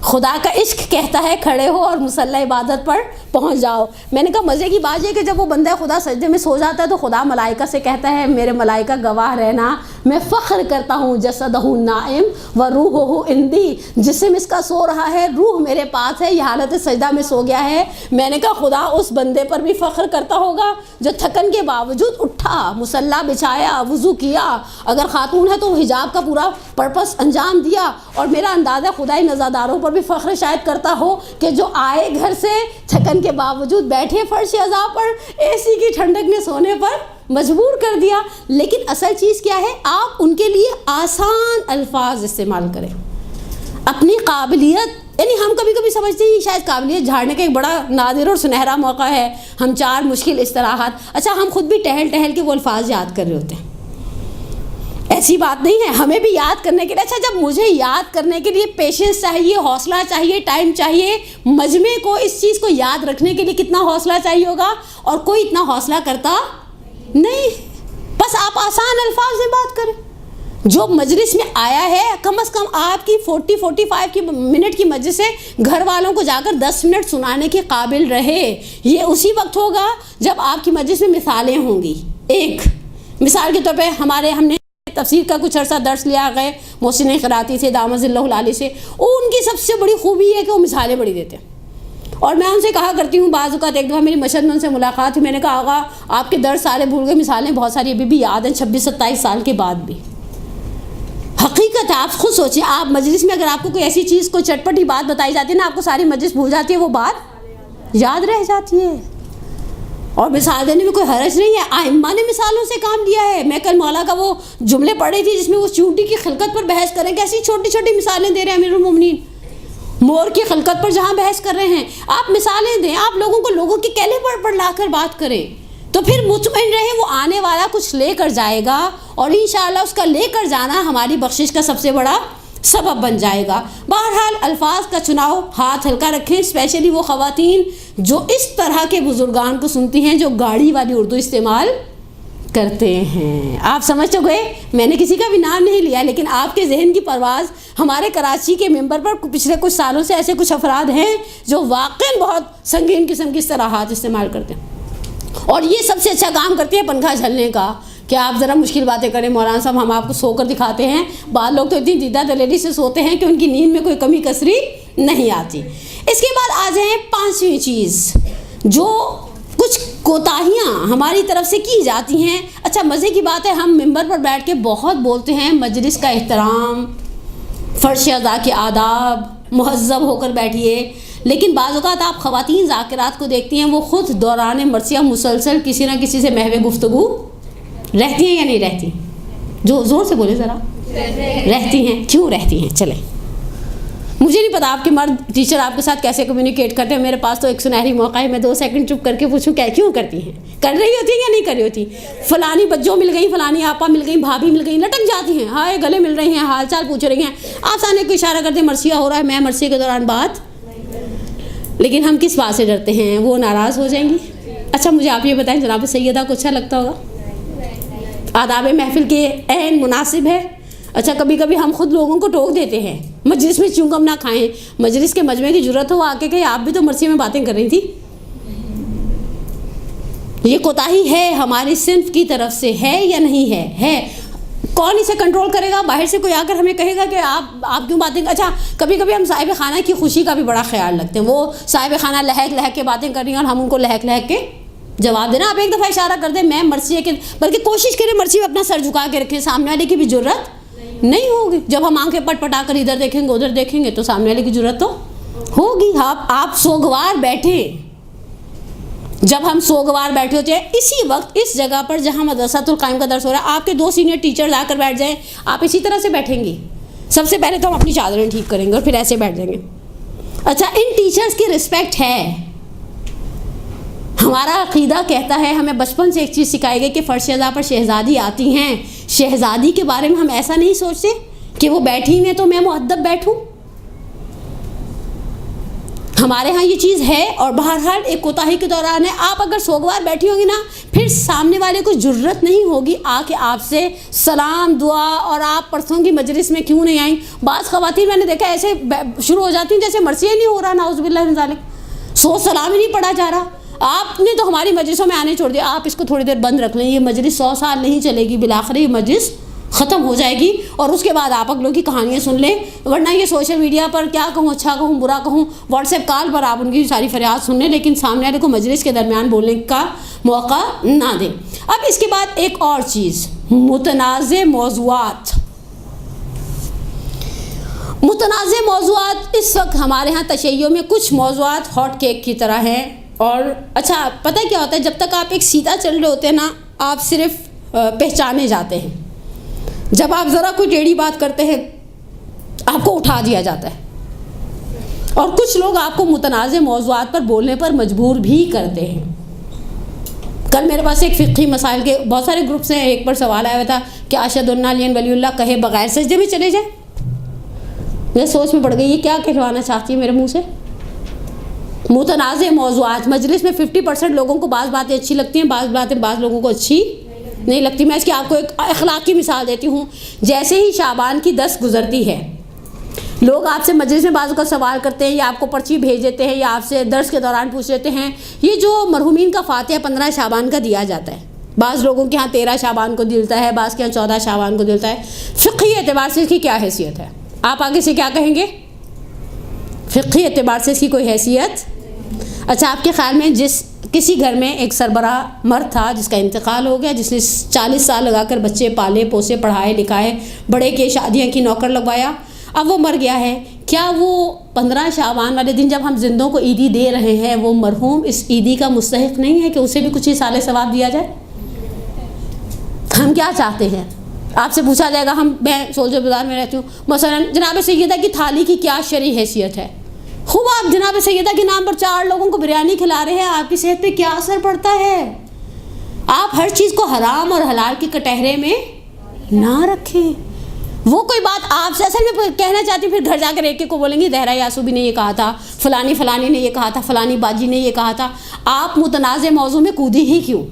خدا کا عشق کہتا ہے کھڑے ہو اور مصلی عبادت پر پہنچ جاؤ. میں نے کہا مزے کی بات یہ کہ جب وہ بندہ خدا سجدے میں سو جاتا ہے تو خدا ملائکہ سے کہتا ہے میرے ملائکہ گواہ رہنا، میں فخر کرتا ہوں جسدہ نائم و روحہ عندی، جسم اس کا سو رہا ہے، روح میرے پاس ہے، یہ حالت سجدہ میں سو گیا ہے. میں نے کہا خدا اس بندے پر بھی فخر کرتا ہوگا جو تھکن کے باوجود اٹھا، مصلی بچھایا، وضو کیا، اگر خاتون ہے تو حجاب کا پورا پرپس انجام دیا. اور میرا اندازہ خدائی نزاداروں پر بھی فخر شاید کرتا ہو کہ جو آئے گھر سے تھکن کے باوجود بیٹھے فرش اعضاء پر اے سی کی ٹھنڈک میں سونے پر مجبور کر دیا. لیکن اصل چیز کیا ہے، آپ ان کے لیے آسان الفاظ استعمال کریں. اپنی قابلیت، یعنی ہم کبھی کبھی سمجھتے ہیں شاید قابلیت جھاڑنے کا ایک بڑا نادر اور سنہرا موقع ہے، ہم 4 مشکل اصطلاحات، اچھا ہم خود بھی ٹہل ٹہل کے وہ الفاظ یاد کر رہے ہوتے ہیں. ایسی بات نہیں ہے، ہمیں بھی یاد کرنے کے لیے، اچھا جب مجھے یاد کرنے کے لیے پیشنس چاہیے، حوصلہ چاہیے، ٹائم چاہیے، مجمع کو اس چیز کو یاد رکھنے کے لیے کتنا حوصلہ چاہیے ہوگا، اور کوئی اتنا حوصلہ کرتا نہیں. بس آپ آسان الفاظ میں بات کریں. جو مجلس میں آیا ہے کم از کم آپ کی 40-45 منٹ کی مجلس سے گھر والوں کو جا کر 10 منٹ سنانے کے قابل رہے. یہ اسی وقت ہوگا جب آپ کی مجلس میں مثالیں ہوں گی. ایک مثال کے طور پہ ہم نے تفسیر کا کچھ عرصہ درس لیا گئے محسن قراتی سے دامت اللہ علیہ سے، ان کی سب سے بڑی خوبی ہے کہ وہ مثالیں بڑی دیتے ہیں. اور میں ان سے کہا کرتی ہوں بعض اوقات، ایک دفعہ میری مشہد میں ان سے ملاقات ہوئی، میں نے کہا آغا آپ کے درس سارے بھول گئے، مثالیں بہت ساری ابھی بھی یاد ہیں 26-27 سال کے بعد بھی. حقیقت ہے، آپ خود سوچیں، آپ مجلس میں اگر آپ کو کوئی ایسی چیز کوئی چٹپٹی بات بتائی جاتی ہے نا، آپ کو ساری مجلس بھول جاتی ہے، وہ بات یاد رہ جاتی ہے. اور مثال دینے میں کوئی حرج نہیں ہے، ائمہ نے مثالوں سے کام لیا ہے. میں کل مولا کا وہ جملے پڑھ رہی تھی جس میں وہ چونٹی کی خلقت پر بحث کر رہے ہیں، کیسی چھوٹی چھوٹی مثالیں دے رہے ہیں امیر المومنین. مور کی خلقت پر جہاں بحث کر رہے ہیں، آپ مثالیں دیں، آپ لوگوں کو لوگوں کے کیلے پر لا کر بات کریں، تو پھر مطمئن رہے وہ آنے والا کچھ لے کر جائے گا، اور انشاءاللہ اس کا لے کر جانا ہماری بخشش کا سب سے بڑا سبب بن جائے گا. بہرحال الفاظ کا چناؤ ہاتھ ہلکا رکھیں، اسپیشلی وہ خواتین جو اس طرح کے بزرگان کو سنتی ہیں جو گاڑی والی اردو استعمال کرتے ہیں. آپ سمجھ تو گئے، میں نے کسی کا بھی نام نہیں لیا، لیکن آپ کے ذہن کی پرواز، ہمارے کراچی کے ممبر پر پچھلے کچھ سالوں سے ایسے کچھ افراد ہیں جو واقعاً بہت سنگین قسم کی اصطلاحات استعمال کرتے ہیں. اور یہ سب سے اچھا کام کرتی ہے پنکھا جھلنے کا، کہ آپ ذرا مشکل باتیں کریں مولانا صاحب، ہم آپ کو سو کر دکھاتے ہیں. بعض لوگ تو اتنی دیدہ دلیری سے سوتے ہیں کہ ان کی نیند میں کوئی کمی کسری نہیں آتی. اس کے بعد آ جائیں 5ویں چیز جو کچھ کوتاہیاں ہماری طرف سے کی جاتی ہیں. اچھا مزے کی بات ہے ہم ممبر پر بیٹھ کے بہت بولتے ہیں مجلس کا احترام, فرش ادا کے آداب, مہذب ہو کر بیٹھیے, لیکن بعض اوقات آپ خواتین ذاکرات کو دیکھتی ہیں وہ خود دوران مرثیہ مسلسل کسی نہ کسی سے محو گفتگو رہتی ہیں یا نہیں رہتی؟ جو زور سے بولے ذرا. رہتی ہیں. کیوں رہتی ہیں؟ چلیں, مجھے نہیں پتا آپ کے مرد ٹیچر آپ کے ساتھ کیسے کمیونیکیٹ کرتے ہیں. میرے پاس تو ایک سنہری موقع ہے, میں 2 سیکنڈ چپ کر کے پوچھوں کیا کیوں کرتی ہیں؟ کر رہی ہوتی ہیں یا نہیں کر رہی ہوتی؟ فلانی بجو مل گئی, فلانی آپا مل گئی, بھابھی مل گئی, لٹک جاتی ہیں, ہائے گلے مل رہی ہیں, حال چال پوچھ رہی ہیں, آپ سامنے کو اشارہ کرتے ہیں مرثیہ ہو رہا ہے, میں مرثیے کے دوران بات. لیکن ہم کس بات سے ڈرتے ہیں؟ وہ ناراض ہو جائیں گی. اچھا مجھے آپ یہ بتائیں جناب سیدہ کو اچھا لگتا ہوگا؟ آداب محفل کے عین مناسب ہے. اچھا کبھی کبھی ہم خود لوگوں کو ٹوک دیتے ہیں مجلس میں چونگم نہ کھائیں. مجلس کے مجمع کی ضرورت ہو آ کے کہ آپ بھی تو مرثیے میں باتیں کر رہی تھی. یہ کوتاہی ہے ہماری صنف کی طرف سے, ہے یا نہیں ہے؟ ہے. کون اسے کنٹرول کرے گا؟ باہر سے کوئی آ کر ہمیں کہے گا کہ آپ کیوں باتیں. اچھا کبھی کبھی ہم صاحب خانہ کی خوشی کا بھی بڑا خیال رکھتے ہیں. وہ صاحب خانہ لہک لہک کے باتیں کر رہی ہیں اور ہم ان کو لہک لہک کے جواب دینا. آپ ایک دفعہ اشارہ کر دیں میں مرثیے کے, بلکہ کوشش کریں مرثیے میں اپنا سر جھکا کے رکھیں, سامنے والے کی بھی جرت نہیں ہوگی. جب ہم آنکھیں پٹ پٹا کر ادھر دیکھیں گے ادھر دیکھیں گے تو سامنے والے کی ضرورت تو ہوگی. آپ سوگوار بیٹھے, جب ہم سوگوار بیٹھے ہوتے ہیں اسی وقت اس جگہ پر جہاں مدرسۃ القائم کا درس ہو رہا ہے, آپ کے 2 سینئر ٹیچر لا کر بیٹھ جائیں, آپ اسی طرح سے بیٹھیں گی. سب سے پہلے تو ہم اپنی چادریں ٹھیک کریں گے اور پھر ایسے بیٹھ جائیں گے. اچھا ان ٹیچرز کی رسپیکٹ ہے. ہمارا عقیدہ کہتا ہے, ہمیں بچپن سے ایک چیز سکھائی گئی کہ فرش ادا پر شہزادی آتی ہیں. شہزادی کے بارے میں ہم ایسا نہیں سوچتے کہ وہ بیٹھی ہیں تو میں مؤدب بیٹھوں. ہمارے ہاں یہ چیز ہے اور بہرحال ایک کوتاہی کے دوران ہے. آپ اگر سوگوار بیٹھی ہوں گی نا پھر سامنے والے کو جرت نہیں ہوگی آ کے آپ سے سلام دعا اور آپ پرسوں کی مجلس میں کیوں نہیں آئیں. بعض خواتین میں نے دیکھا ایسے شروع ہو جاتی ہیں جیسے مرثیہ ہی نہیں ہو رہا, نعوذ باللہ من ذالک, سلام ہی نہیں پڑھا جا رہا. آپ نے تو ہماری مجلسوں میں آنے چھوڑ دیا. آپ اس کو تھوڑی دیر بند رکھ لیں, یہ مجلس 100 سال نہیں چلے گی, بالآخر یہ مجلس ختم ہو جائے گی اور اس کے بعد آپ اگلوں کی کہانیاں سن لیں. ورنہ یہ سوشل میڈیا پر کیا کہوں, اچھا کہوں برا کہوں, واٹس ایپ کال پر آپ ان کی ساری فریاد سن لیں, لیکن سامنے والے کو مجلس کے درمیان بولنے کا موقع نہ دیں. اب اس کے بعد ایک اور چیز, متنازع موضوعات. متنازع موضوعات اس وقت ہمارے ہاں تشیع میں کچھ موضوعات ہاٹ کیک کی طرح ہیں. اور اچھا پتہ کیا ہوتا ہے, جب تک آپ ایک سیدھا چل رہے ہوتے ہیں نا آپ صرف پہچانے جاتے ہیں. جب آپ ذرا کوئی ٹیڑھی بات کرتے ہیں آپ کو اٹھا دیا جاتا ہے. اور کچھ لوگ آپ کو متنازع موضوعات پر بولنے پر مجبور بھی کرتے ہیں. کل میرے پاس ایک فقہی مسائل کے بہت سارے گروپس ہیں, ایک پر سوال آیا ہوا تھا کہ اشہد ان لا الہ الا اللہ ولی اللہ کہے بغیر سجدے میں چلے جائیں. میں سوچ میں پڑ گئی یہ کیا کہلوانا چاہتی ہے میرے منہ سے. متنازع موضوعات, مجلس میں 50% لوگوں کو بعض باتیں اچھی لگتی ہیں, بعض باتیں بعض لوگوں کو اچھی نہیں لگتی. میں اس کی آپ کو ایک اخلاقی مثال دیتی ہوں. جیسے ہی شعبان کی 10 گزرتی ہے لوگ آپ سے مجلس میں بعض کا سوال کرتے ہیں یا آپ کو پرچی بھیج دیتے ہیں یا آپ سے درس کے دوران پوچھ لیتے ہیں. یہ جو مرحومین کا فاتحہ 15 شعبان کا دیا جاتا ہے, بعض لوگوں کے ہاں 13 شعبان کو دلتا ہے, بعض کے ہاں 14 شعبان کو دلتا ہے. فقہی اعتبار سے اس کی کیا حیثیت ہے؟ آپ آگے سے کیا کہیں گے؟ فقہی اعتبار سے اس کی کوئی حیثیت. اچھا آپ کے خیال میں جس کسی گھر میں ایک سربراہ مرد تھا جس کا انتقال ہو گیا, جس نے 40 سال لگا کر بچے پالے پوسے پڑھائے لکھائے بڑے کے شادیاں کی نوکر لگوایا, اب وہ مر گیا ہے, کیا وہ 15 شعبان والے دن جب ہم زندوں کو عیدی دے رہے ہیں وہ مرحوم اس عیدی کا مستحق نہیں ہے کہ اسے بھی کچھ ایصال ثواب دیا جائے؟ ہم کیا چاہتے ہیں؟ آپ سے پوچھا جائے گا, میں سولجر بازار میں رہتی ہوں, مثلا جناب سیدہ کی تھالی کی کیا شرعی حیثیت ہے؟ خوب آپ جناب سیدہ کے نام پر 4 لوگوں کو بریانی کھلا رہے ہیں, آپ کی صحت پہ کیا اثر پڑتا ہے؟ آپ ہر چیز کو حرام اور حلال کے کٹہرے میں نہ رکھیں. وہ کوئی بات آپ سے اصل میں کہنا چاہتی پھر گھر جا کر ایک کو بولیں گی زہرا یاسوبی نے یہ کہا تھا, فلانی نے یہ کہا تھا, فلانی باجی نے یہ کہا تھا. آپ متنازع موضوع میں کودی ہی کیوں؟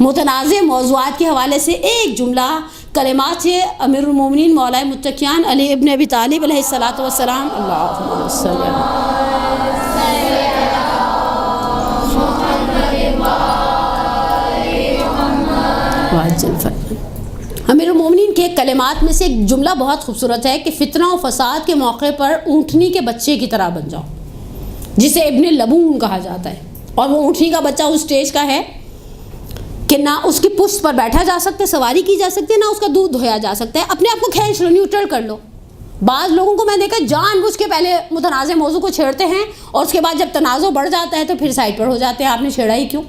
متنازع موضوعات کے حوالے سے ایک جملہ کلمات سے امیر المومنین مولا متقیان علی ابن ابی طالب علیہ الصلوۃ والسلام اللہم صلی امیر المومنین کے کلمات میں سے ایک جملہ بہت خوبصورت ہے کہ فتنہ و فساد کے موقع پر اونٹنی کے بچے کی طرح بن جاؤ, جسے ابن لبون کہا جاتا ہے. اور وہ اونٹنی کا بچہ اس اسٹیج کا ہے کہ نہ اس کی پشت پر بیٹھا جا سکتا ہے، سواری کی جا سکتی ہے، نہ اس کا دودھ دھویا جا سکتا ہے، اپنے آپ کو کھینچ لو، نیوٹرل کر لو. بعض لوگوں کو میں دیکھا جان بوجھ کے پہلے متنازع موضوع کو چھیڑتے ہیں اور اس کے بعد جب تنازع بڑھ جاتا ہے تو پھر سائڈ پر ہو جاتے ہیں. آپ نے چھیڑا ہی کیوں؟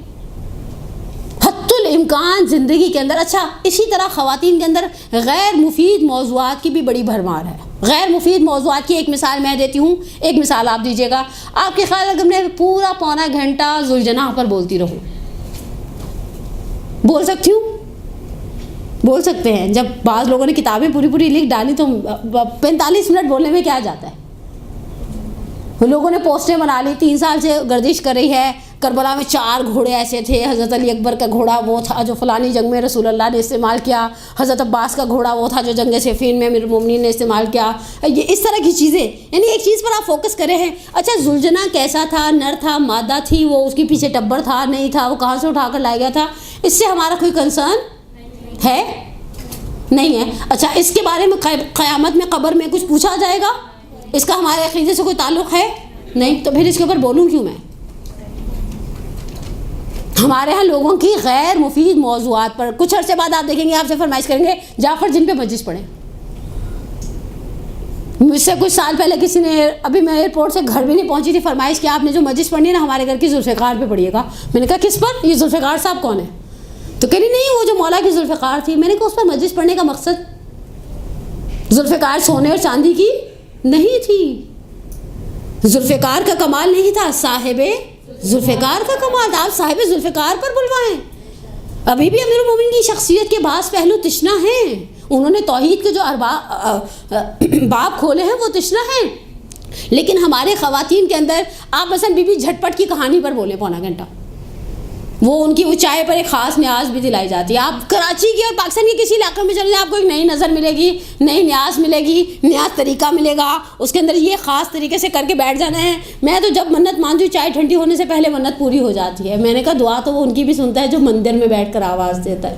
حتی الامکان زندگی کے اندر. اچھا، اسی طرح خواتین کے اندر غیر مفید موضوعات کی بھی بڑی بھرمار ہے. غیر مفید موضوعات کی ایک مثال میں دیتی ہوں، ایک مثال آپ دیجیے گا. آپ کے خیال اگر میں پورا پونا گھنٹہ ذوالجناح پر بولتی رہوں، بول سکتی ہوں؟ بول سکتے ہیں. جب بعض لوگوں نے کتابیں پوری لکھ ڈالی تو 45 منٹ بولنے میں کیا جاتا ہے. لوگوں نے پوسٹیں بنا لی، 3 سال سے گردش کر رہی ہے. کربلا میں 4 گھوڑے ایسے تھے، حضرت علی اکبر کا گھوڑا وہ تھا جو فلانی جنگ میں رسول اللہ نے استعمال کیا، حضرت عباس کا گھوڑا وہ تھا جو جنگ صفین میں امیر المومنین نے استعمال کیا. یہ اس طرح کی چیزیں، یعنی ایک چیز پر آپ فوکس کرے ہیں. اچھا، ذوالجناح کیسا تھا؟ نر تھا، مادہ تھی، وہ اس کے پیچھے ٹبر تھا نہیں تھا، وہ کہاں سے اٹھا کر لایا گیا تھا؟ اس سے ہمارا کوئی کنسرن ہے؟ نہیں ہے. اچھا، اس کے بارے میں قیامت میں قبر میں کچھ پوچھا جائے گا؟ اس کا ہمارے عقیدے سے کوئی تعلق ہے؟ نہیں. تو پھر اس کے اوپر بولوں کیوں میں؟ ہمارے ہاں لوگوں کی غیر مفید موضوعات پر کچھ عرصے بعد آپ دیکھیں گے آپ سے فرمائش کریں گے جعفر جن پہ مجلس پڑھیں. مجھ سے کچھ سال پہلے کسی نے، ابھی میں ایئرپورٹ سے گھر بھی نہیں پہنچی تھی، فرمائش کہ آپ نے جو مجلس پڑھنی ہے نا ہمارے گھر کی ذوالفقار پہ پڑھیے گا. میں نے کہا کس پر؟ یہ ذوالفقار صاحب کون ہے؟ تو کہہ رہی نہیں، وہ جو مولا کی ذوالفقار تھی. میں نے کہا اس پر مجلس پڑھنے کا مقصد ذوالفقار سونے اور چاندی کی نہیں تھی. ذوالفقار کا کمال نہیں تھا، صاحب ذوالفقار کا کمال تھا. آپ صاحب ذوالفقار پر بلوائیں. ابھی بھی امیر المومنین کی شخصیت کے بعض پہلو تشنا ہیں. انہوں نے توحید کے جو باب کھولے ہیں وہ تشنا ہیں. لیکن ہمارے خواتین کے اندر آپ مثلا بی بی جھٹپٹ کی کہانی پر بولیں پونا گھنٹہ، وہ ان کی اونچائی پر ایک خاص نیاز بھی دلائی جاتی ہے. آپ کراچی کی اور پاکستان کے کسی علاقے میں چلے جائیں، آپ کو ایک نئی نظر ملے گی، نئی نیاز ملے گی، نیا طریقہ ملے گا. اس کے اندر یہ خاص طریقے سے کر کے بیٹھ جانا ہے. میں تو جب منت مانتی ہوں چائے ٹھنڈی ہونے سے پہلے منت پوری ہو جاتی ہے. میں نے کہا دعا تو وہ ان کی بھی سنتا ہے جو مندر میں بیٹھ کر آواز دیتا ہے،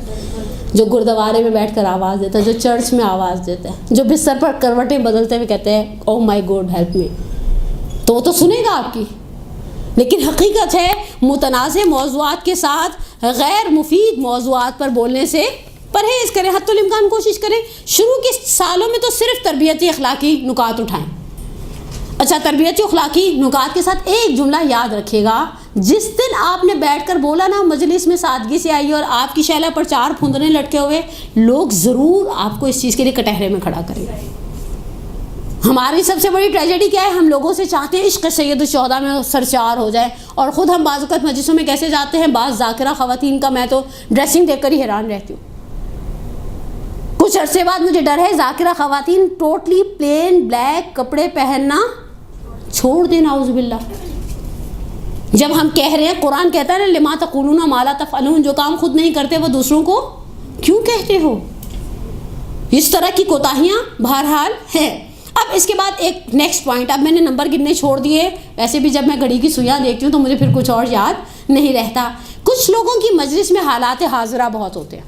جو گردوارے میں بیٹھ کر آواز دیتا ہے، جو چرچ میں آواز دیتا ہے، جو بستر پر کروٹیں بدلتے ہوئے کہتے ہیں او مائی گاڈ ہیلپ می، تو وہ تو سنے گا آپ کی. لیکن حقیقت ہے متنازع موضوعات کے ساتھ غیر مفید موضوعات پر بولنے سے پرہیز کریں. حتی الامکان کوشش کریں شروع کے سالوں میں تو صرف تربیتی اخلاقی نکات اٹھائیں. اچھا، تربیتی اخلاقی نکات کے ساتھ ایک جملہ یاد رکھیے گا، جس دن آپ نے بیٹھ کر بولا نا مجلس میں سادگی سے آئی اور آپ کی شیلا پر 4 پھندنے لٹکے ہوئے، لوگ ضرور آپ کو اس چیز کے لیے کٹہرے میں کھڑا کریں گے. ہماری سب سے بڑی ٹریجڈی کیا ہے؟ ہم لوگوں سے چاہتے ہیں عشق سید الشہداء میں سرشار ہو جائے، اور خود ہم بعض اوقات مجلسوں میں کیسے جاتے ہیں. بعض ذاکرہ خواتین کا میں تو ڈریسنگ دیکھ کر ہی حیران رہتی ہوں. کچھ عرصے بعد مجھے ڈر ہے ذاکرہ خواتین ٹوٹلی پلین بلیک کپڑے پہننا چھوڑ دینا، اعوذ باللہ. جب ہم کہہ رہے ہیں، قرآن کہتا ہے نا لما تقولون ما لا تفعلون، جو کام خود نہیں کرتے وہ دوسروں کو کیوں کہتے ہو. اس طرح کی کوتاہیاں بہرحال ہیں. اب اس کے بعد ایک نیکسٹ پوائنٹ، اب میں نے نمبر گننے چھوڑ دیے. ویسے بھی جب میں گھڑی کی سوئیاں دیکھتی ہوں تو مجھے پھر کچھ اور یاد نہیں رہتا. کچھ لوگوں کی مجلس میں حالات حاضرہ بہت ہوتے ہیں.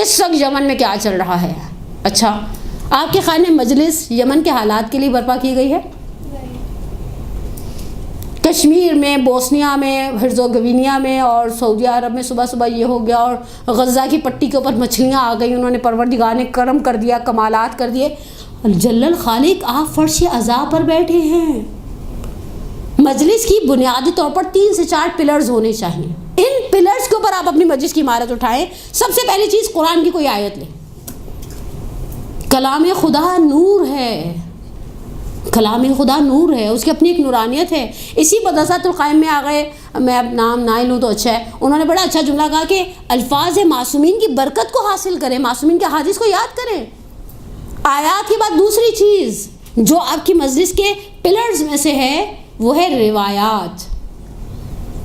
اس وقت یمن میں کیا چل رہا ہے؟ اچھا، آپ کے خیال میں مجلس یمن کے حالات کے لیے برپا کی گئی ہے؟ کشمیر میں، بوسنیا میں، ہرزوگوینیا میں اور سعودی عرب میں صبح صبح یہ ہو گیا، اور غزہ کی پٹی کے اوپر مچھلیاں آ گئی. انہوں نے پروردگار نے کرم کر دیا، کمالات کر دیے. جل الخالق آپ فرش عزا پر بیٹھے ہیں. مجلس کی بنیادی طور پر 3 سے 4 پلرز ہونے چاہیے. ان پلرز کے اوپر آپ اپنی مجلس کی عمارت اٹھائیں. سب سے پہلی چیز قرآن کی کوئی آیت لیں. کلام خدا نور ہے، کلام خدا نور ہے، اس کی اپنی ایک نورانیت ہے. اسی مدرسۃ القائم میں آ گئے، میں اب نام نہ لوں تو اچھا ہے، انہوں نے بڑا اچھا جملہ کہا کہ الفاظ معصومین کی برکت کو حاصل کریں، معصومین کے حدیث کو یاد کریں. آیات کے بعد دوسری چیز جو آپ کی مجلس کے پلرز میں سے ہے وہ ہے روایات.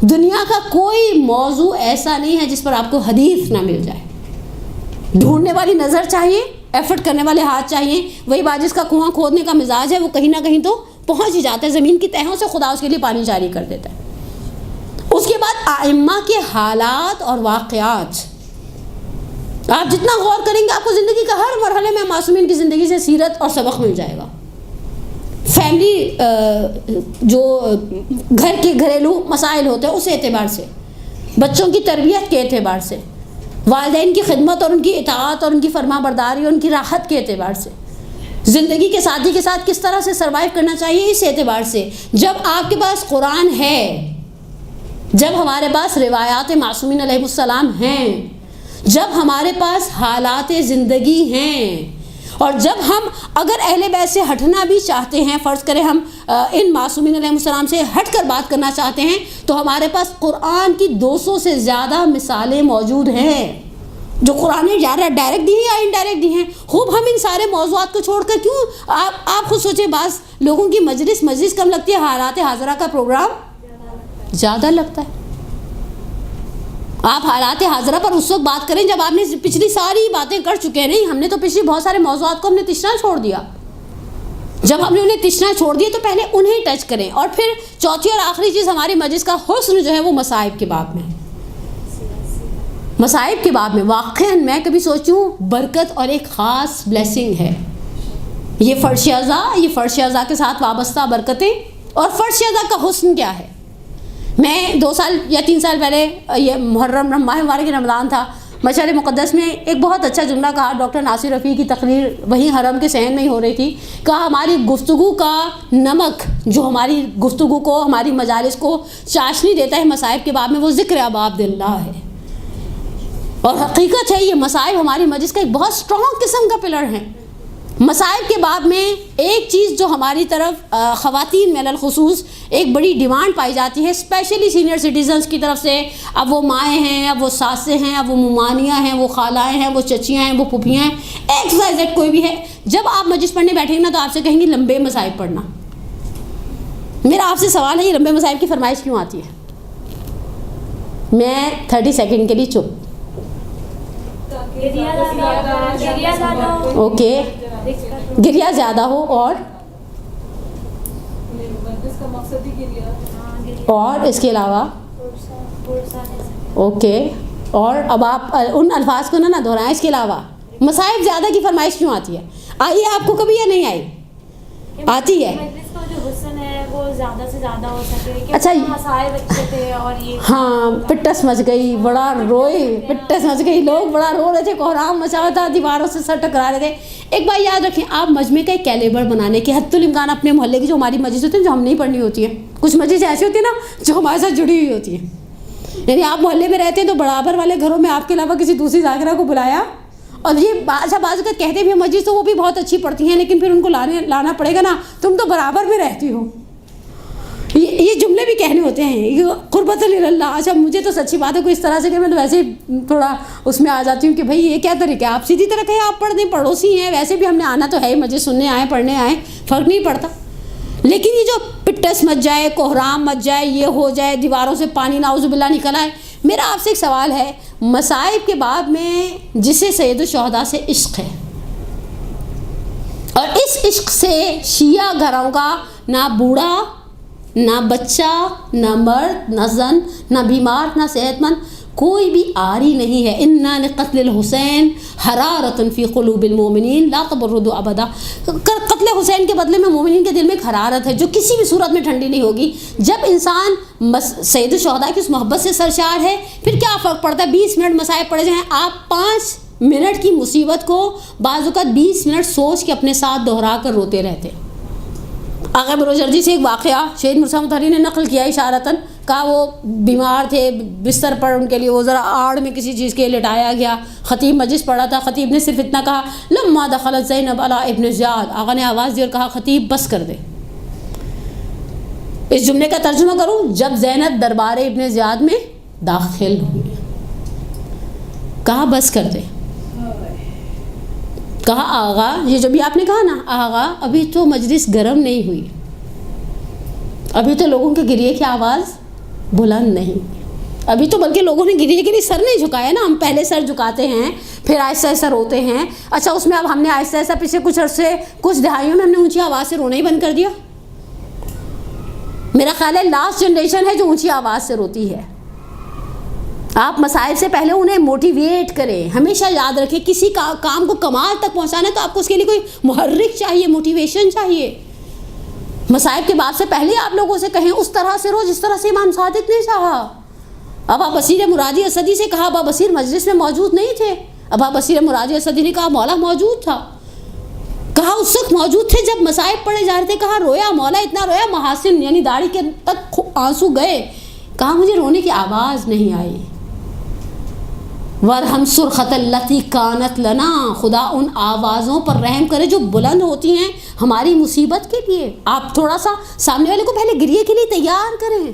دنیا کا کوئی موضوع ایسا نہیں ہے جس پر آپ کو حدیث نہ مل جائے. ڈھونڈنے والی نظر چاہیے، ایفرٹ کرنے والے ہاتھ چاہیے. وہی بات جس کا کنواں کھودنے کا مزاج ہے وہ کہیں نہ کہیں تو پہنچ ہی جاتا ہے، زمین کی تہوں سے خدا اس کے لیے پانی جاری کر دیتا ہے. اس کے بعد ائمہ کے حالات اور واقعات، آپ جتنا غور کریں گے آپ کو زندگی کا ہر مرحلے میں معصومین کی زندگی سے سیرت اور سبق مل جائے گا. فیملی جو گھر کے گھریلو مسائل ہوتے ہیں اس اعتبار سے، بچوں کی تربیت کے اعتبار سے، والدین کی خدمت اور ان کی اطاعت اور ان کی فرما برداری اور ان کی راحت کے اعتبار سے، زندگی کے ساتھی کے ساتھ کس طرح سے سروائیو کرنا چاہیے اس اعتبار سے. جب آپ کے پاس قرآن ہے، جب ہمارے پاس روایات معصومین علیہ السلام ہیں، جب ہمارے پاس حالات زندگی ہیں، اور جب ہم اگر اہل بیت سے ہٹنا بھی چاہتے ہیں، فرض کریں ہم ان معصومین علیہ السلام سے ہٹ کر بات کرنا چاہتے ہیں، تو ہمارے پاس قرآن کی 200 سے زیادہ مثالیں موجود ہیں جو قرآن نے ڈائریکٹ دی ہیں یا انڈائریکٹ دی ہیں. خوب ہم ان سارے موضوعات کو چھوڑ کر کیوں، آپ خود سوچیں، بعض لوگوں کی مجلس کم لگتی ہے، حالات حاضرہ کا پروگرام زیادہ لگتا ہے. آپ حالات حاضرہ پر اس وقت بات کریں جب آپ نے پچھلی ساری باتیں کر چکے ہیں. نہیں، ہم نے تو پچھلی بہت سارے موضوعات کو ہم نے تشنا چھوڑ دیا. جب ہم نے انہیں تشنا چھوڑ دیا تو پہلے انہیں ٹچ کریں. اور پھر چوتھی اور آخری چیز، ہماری مجلس کا حسن جو ہے وہ مصائب کے باب میں، مصائب کے باب میں واقعاً میں کبھی سوچوں برکت اور ایک خاص بلیسنگ ہے. یہ فرش اعضاء کے ساتھ وابستہ برکتیں اور فرش اعضاء کا حسن کیا ہے. میں 2 سال یا 3 سال پہلے، یہ محرم ماہ مبارک رمضان تھا، مشعر مقدس میں ایک بہت اچھا جملہ کہا. ڈاکٹر ناصر رفیع کی تقریر وہیں حرم کے صحن میں ہی ہو رہی تھی. کہا ہماری گفتگو کا نمک جو ہماری گفتگو کو، ہماری مجالس کو چاشنی دیتا ہے مصائب کے باب میں، وہ ذکر ابواب اللہ ہے. اور حقیقت ہے، یہ مصائب ہماری مجلس کا ایک بہت اسٹرانگ قسم کا پلر ہے. مصائب کے باب میں ایک چیز جو ہماری طرف خواتین میں الخصوص ایک بڑی ڈیمانڈ پائی جاتی ہے، اسپیشلی سینئر سٹیزنز کی طرف سے، اب وہ مائیں ہیں، اب وہ ساسیں ہیں، اب وہ ممانیاں ہیں، وہ خالائیں ہیں، وہ چچیاں ہیں، وہ پھوپھیاں ہیں، ایکس کوئی بھی ہے. جب آپ مجلس پڑھنے بیٹھیں گے نا تو آپ سے کہیں گے لمبے مصائب پڑھنا. میرا آپ سے سوال ہے، یہ لمبے مصائب کی فرمائش کیوں آتی ہے؟ میں 30 سیکنڈ کے لیے چپ. اوکے، گریا زیادہ ہو اور اس کے علاوہ اوکے، اور اب آپ ان الفاظ کو نہ دہرائیں. اس کے علاوہ مصائب زیادہ کی فرمائش کیوں آتی ہے؟ آئی آپ کو کبھی یا نہیں آئی؟ آتی ہے. وہ زیادہ سے زیادہ ہو سکے. اچھا، مسائل اچھے تھے اور یہ ہاں، پٹس مچ گئی، بڑا روئے، پٹس مچ گئی، لوگ بڑا رو رہے تھے، کوہرام مچا ہوا تھا، دیواروں سے سر ٹکرا رہے تھے. ایک بات یاد رکھیں، آپ مجمع کا ایک کیلیبر بنانے کے حد الامکان اپنے محلے کی جو ہماری مجلس ہوتی ہے جو ہم نہیں پڑھنی ہوتی ہے، کچھ مجلس ایسی ہوتی ہے نا جو ہمارے ساتھ جڑی ہوئی ہوتی ہے، یعنی آپ محلے میں رہتے ہیں تو برابر والے گھروں میں آپ کے علاوہ کسی دوسری ذاکرہ کو بلایا. اور یہ بعض اوقات کہتے بھی مجلس تو وہ بھی بہت اچھی پڑھتی ہیں، لیکن پھر ان کو لانا پڑے گا نا، تم تو برابر میں رہتی ہو. یہ جملے بھی کہنے ہوتے ہیں، قربت اللہ. اچھا، مجھے تو سچی بات ہے کوئی اس طرح سے کہ میں تو ویسے ہی تھوڑا اس میں آ جاتی ہوں کہ بھائی یہ کیا طریقہ ہے، آپ سیدھی طرح کہیں آپ پڑھ دیں، پڑوسی ہیں، ویسے بھی ہم نے آنا تو ہے ہی، مجھے سننے آئے پڑھنے آئے، فرق نہیں پڑتا. لیکن یہ جو پٹس مچ جائے، کوہرام مچ جائے، یہ ہو جائے، دیواروں سے پانی نعوذ باللہ نکل آئے. میرا آپ سے ایک سوال ہے، مصائب کے بعد میں جسے سید الشہداء سے عشق ہے، اور اس عشق سے شیعہ گھروں کا نہ بوڑھا، نہ بچہ، نہ مرد، نہ زن، نہ بیمار، نہ صحت مند، کوئی بھی آری نہیں ہے. اِنَّا لِقَتْلِ الْحُسَيْن حَرَارَةٌ فِي قُلُوبِ الْمُؤْمِنِينَ لَا تَبْرُدُ أَبَدًا. قتل حسین کے بدلے میں مومنین کے دل میں ایک حرارت ہے جو کسی بھی صورت میں ٹھنڈی نہیں ہوگی. جب انسان سید الشہداء کی اس محبت سے سرشار ہے، پھر کیا فرق پڑتا ہے 20 منٹ مصائب پڑے جائیں. آپ 5 منٹ کی مصیبت کو بعض اوقات 20 منٹ سوچ کے اپنے ساتھ دہرا کر روتے رہتے. آغا بروجردی سے ایک واقعہ شہید مرزا مطہری نے نقل کیا اشارتاً، کہا وہ بیمار تھے، بستر پر ان کے لیے وہ ذرا آڑ میں کسی چیز کے لٹایا گیا. خطیب مجلس پڑھا تھا، خطیب نے صرف اتنا کہا لما دخلت زینب علی ابن زیاد. آغا نے آواز دی اور کہا خطیب بس کر دے. اس جملے کا ترجمہ کروں، جب زینب دربار ابن زیاد میں داخل ہوئی، کہا بس کر دے. کہا آغا، یہ جو بھی آپ نے کہا نا، آغا ابھی تو مجلس گرم نہیں ہوئی، ابھی تو لوگوں کے گریے کی آواز بلند نہیں، ابھی تو بلکہ لوگوں نے گریے کے لیے سر نہیں جھکایا نا. ہم پہلے سر جھکاتے ہیں، پھر آہستہ آہستہ روتے ہیں. اچھا، اس میں اب ہم نے آہستہ آہستہ پچھلے کچھ عرصے، کچھ دہائیوں میں ہم نے اونچی آواز سے رونا ہی بند کر دیا. میرا خیال ہے لاسٹ جنریشن ہے جو اونچی آواز سے روتی ہے. آپ مصائب سے پہلے انہیں موٹیویٹ کریں. ہمیشہ یاد رکھیں کسی کام کو کمال تک پہنچانا ہے تو آپ کو اس کے لیے کوئی محرک چاہیے، موٹیویشن چاہیے. مصائب کے باب سے پہلے آپ لوگوں سے کہیں اس طرح سے رو جس طرح سے امام صادق نے چاہا. ابا بصیر مرادی اسدی سے کہا ابا بصیر مجلس میں موجود نہیں تھے. ابا بصیر مرادی اسدی نے کہا مولا موجود تھا. کہا اس وقت موجود تھے جب مصائب پڑے جا رہے تھے. کہا رویا مولا اتنا رویا محاسن یعنی داڑھی کے تک آنسو گئے. کہا مجھے رونے کی آواز نہیں آئی. ورحم سرخت اللتی کانت لنا، خدا ان آوازوں پر رحم کرے جو بلند ہوتی ہیں ہماری مصیبت کے لیے. آپ تھوڑا سا سامنے والے کو پہلے گریے کے لیے تیار کریں.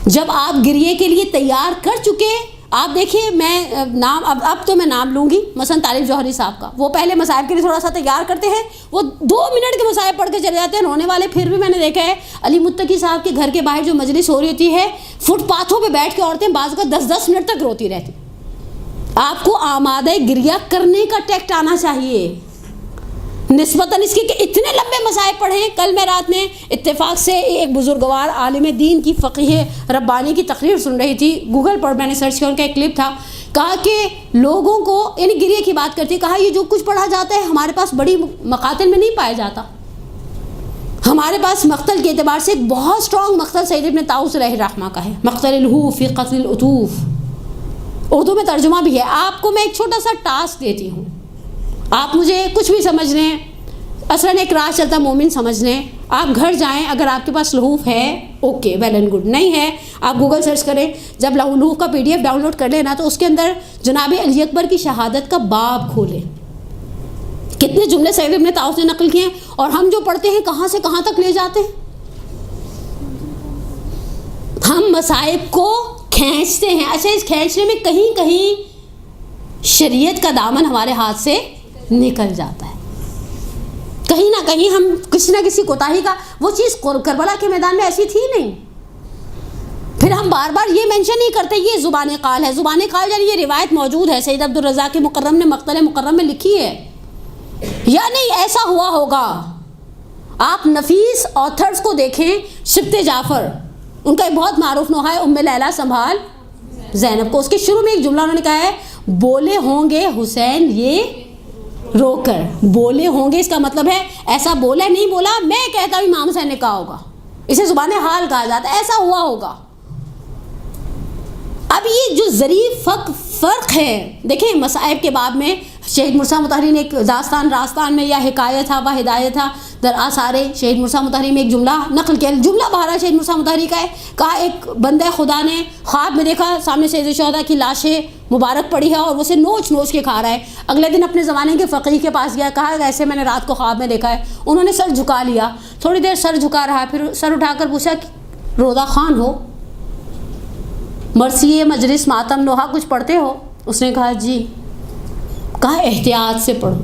جب آپ گریے کے لیے تیار کر چکے، آپ دیکھیے میں نام اب تو میں نام لوں گی، مثلا طارق جوہری صاحب کا. وہ پہلے مصائب کے لیے تھوڑا سا تیار کرتے ہیں، وہ 2 منٹ کے مصائب پڑھ کے چلے جاتے ہیں رونے والے. پھر بھی میں نے دیکھا ہے علی متقی صاحب کے گھر کے باہر جو مجلس ہو رہی ہوتی ہے، فٹ پاتھوں پہ بیٹھ کے عورتیں بعض کا 10 منٹ تک روتی رہتی. آپ کو آمادہ گریہ کرنے کا ٹیکٹ آنا چاہیے نسبتاً اس کے کہ اتنے لمبے مصائب پڑھیں. کل میں رات میں اتفاق سے ایک بزرگوار عالم دین کی فقیہ ربانی کی تقریر سن رہی تھی. گوگل پر میں نے سرچ کیا، ان کا ایک کلپ تھا. کہا کہ لوگوں کو یعنی گریہ کی بات کرتی، کہا یہ جو کچھ پڑھا جاتا ہے ہمارے پاس بڑی مقاتل میں نہیں پایا جاتا. ہمارے پاس مقتل کے اعتبار سے ایک بہت اسٹرانگ مقتل سید ابن طاؤس علیہ الرحمہ کا ہے، مقتل الہو فی قتل العطوف. اردو میں ترجمہ بھی ہے. آپ کو میں ایک چھوٹا سا ٹاسک دیتی ہوں، آپ مجھے کچھ بھی سمجھ لیں، اصلاً ایک راہ چلتا مومن سمجھ لیں. آپ گھر جائیں، اگر آپ کے پاس لحوف ہے اوکے ویل اینڈ گڈ، نہیں ہے آپ گوگل سرچ کریں. جب لحوف کا PDF ڈاؤن لوڈ کر لیں نا تو اس کے اندر جناب علی اکبر کی شہادت کا باب کھولیں. کتنے جملے سید ابن طاؤس نے نقل کیے ہیں اور ہم جو پڑھتے ہیں کہاں سے کہاں تک لے جاتے ہیں. ہم مصائب کو کھینچتے ہیں. اچھا اس کھینچنے میں کہیں کہیں شریعت کا دامن ہمارے ہاتھ سے نکل جاتا ہے، کہیں نہ کہیں ہم کسی نہ کسی کوتاہی کا. وہ چیز کربلا کے میدان میں ایسی تھی نہیں. پھر ہم بار بار یہ مینشن نہیں کرتے یہ زبان قال ہے. زبان قال یعنی یہ روایت موجود ہے، سید عبدالرزاق مکرم نے مقتل مکرم میں لکھی ہے یا نہیں ایسا ہوا ہوگا. آپ نفیس آتھرز کو دیکھیں. شبت جعفر ان کا ایک بہت معروف نوحہ ہے ام لیلہ سنبھال زینب کو. اس کے شروع میں ایک جملہ انہوں نے کہا ہے بولے ہوں گے حسین یہ رو کر. بولے ہوں گے اس کا مطلب ہے ایسا بولا نہیں بولا، میں کہتا ہوں امام حسین نے کہا ہوگا. اسے زبان حال کہا جاتا ہے، ایسا ہوا ہوگا. اب یہ جو ظریف فرق ہے دیکھیں مصائب کے باب میں شہید مرسا مطہری نے ایک داستان راستان میں یا حکایت تھا و ہدایت تھا در آثار شہید مرسا مطہری میں ایک جملہ نقل کیا. جملہ بہرحال شہید مرسا مطہری کا ہے. کہا ایک بندہ خدا نے خواب میں دیکھا سامنے سید الشہداء کی لاشیں مبارک پڑی ہے اور وہ اسے نوچ نوچ کے کھا رہا ہے. اگلے دن اپنے زمانے کے فقیہ کے پاس گیا، کہا ایسے میں نے رات کو خواب میں دیکھا ہے. انہوں نے سر جھکا لیا، تھوڑی دیر سر جھکا رہا، پھر سر اٹھا کر پوچھا روضہ خان ہو، مرثیہ مجلس ماتم نوحہ کچھ پڑھتے ہو؟ اس نے کہا جی. کہا احتیاط سے پڑھو،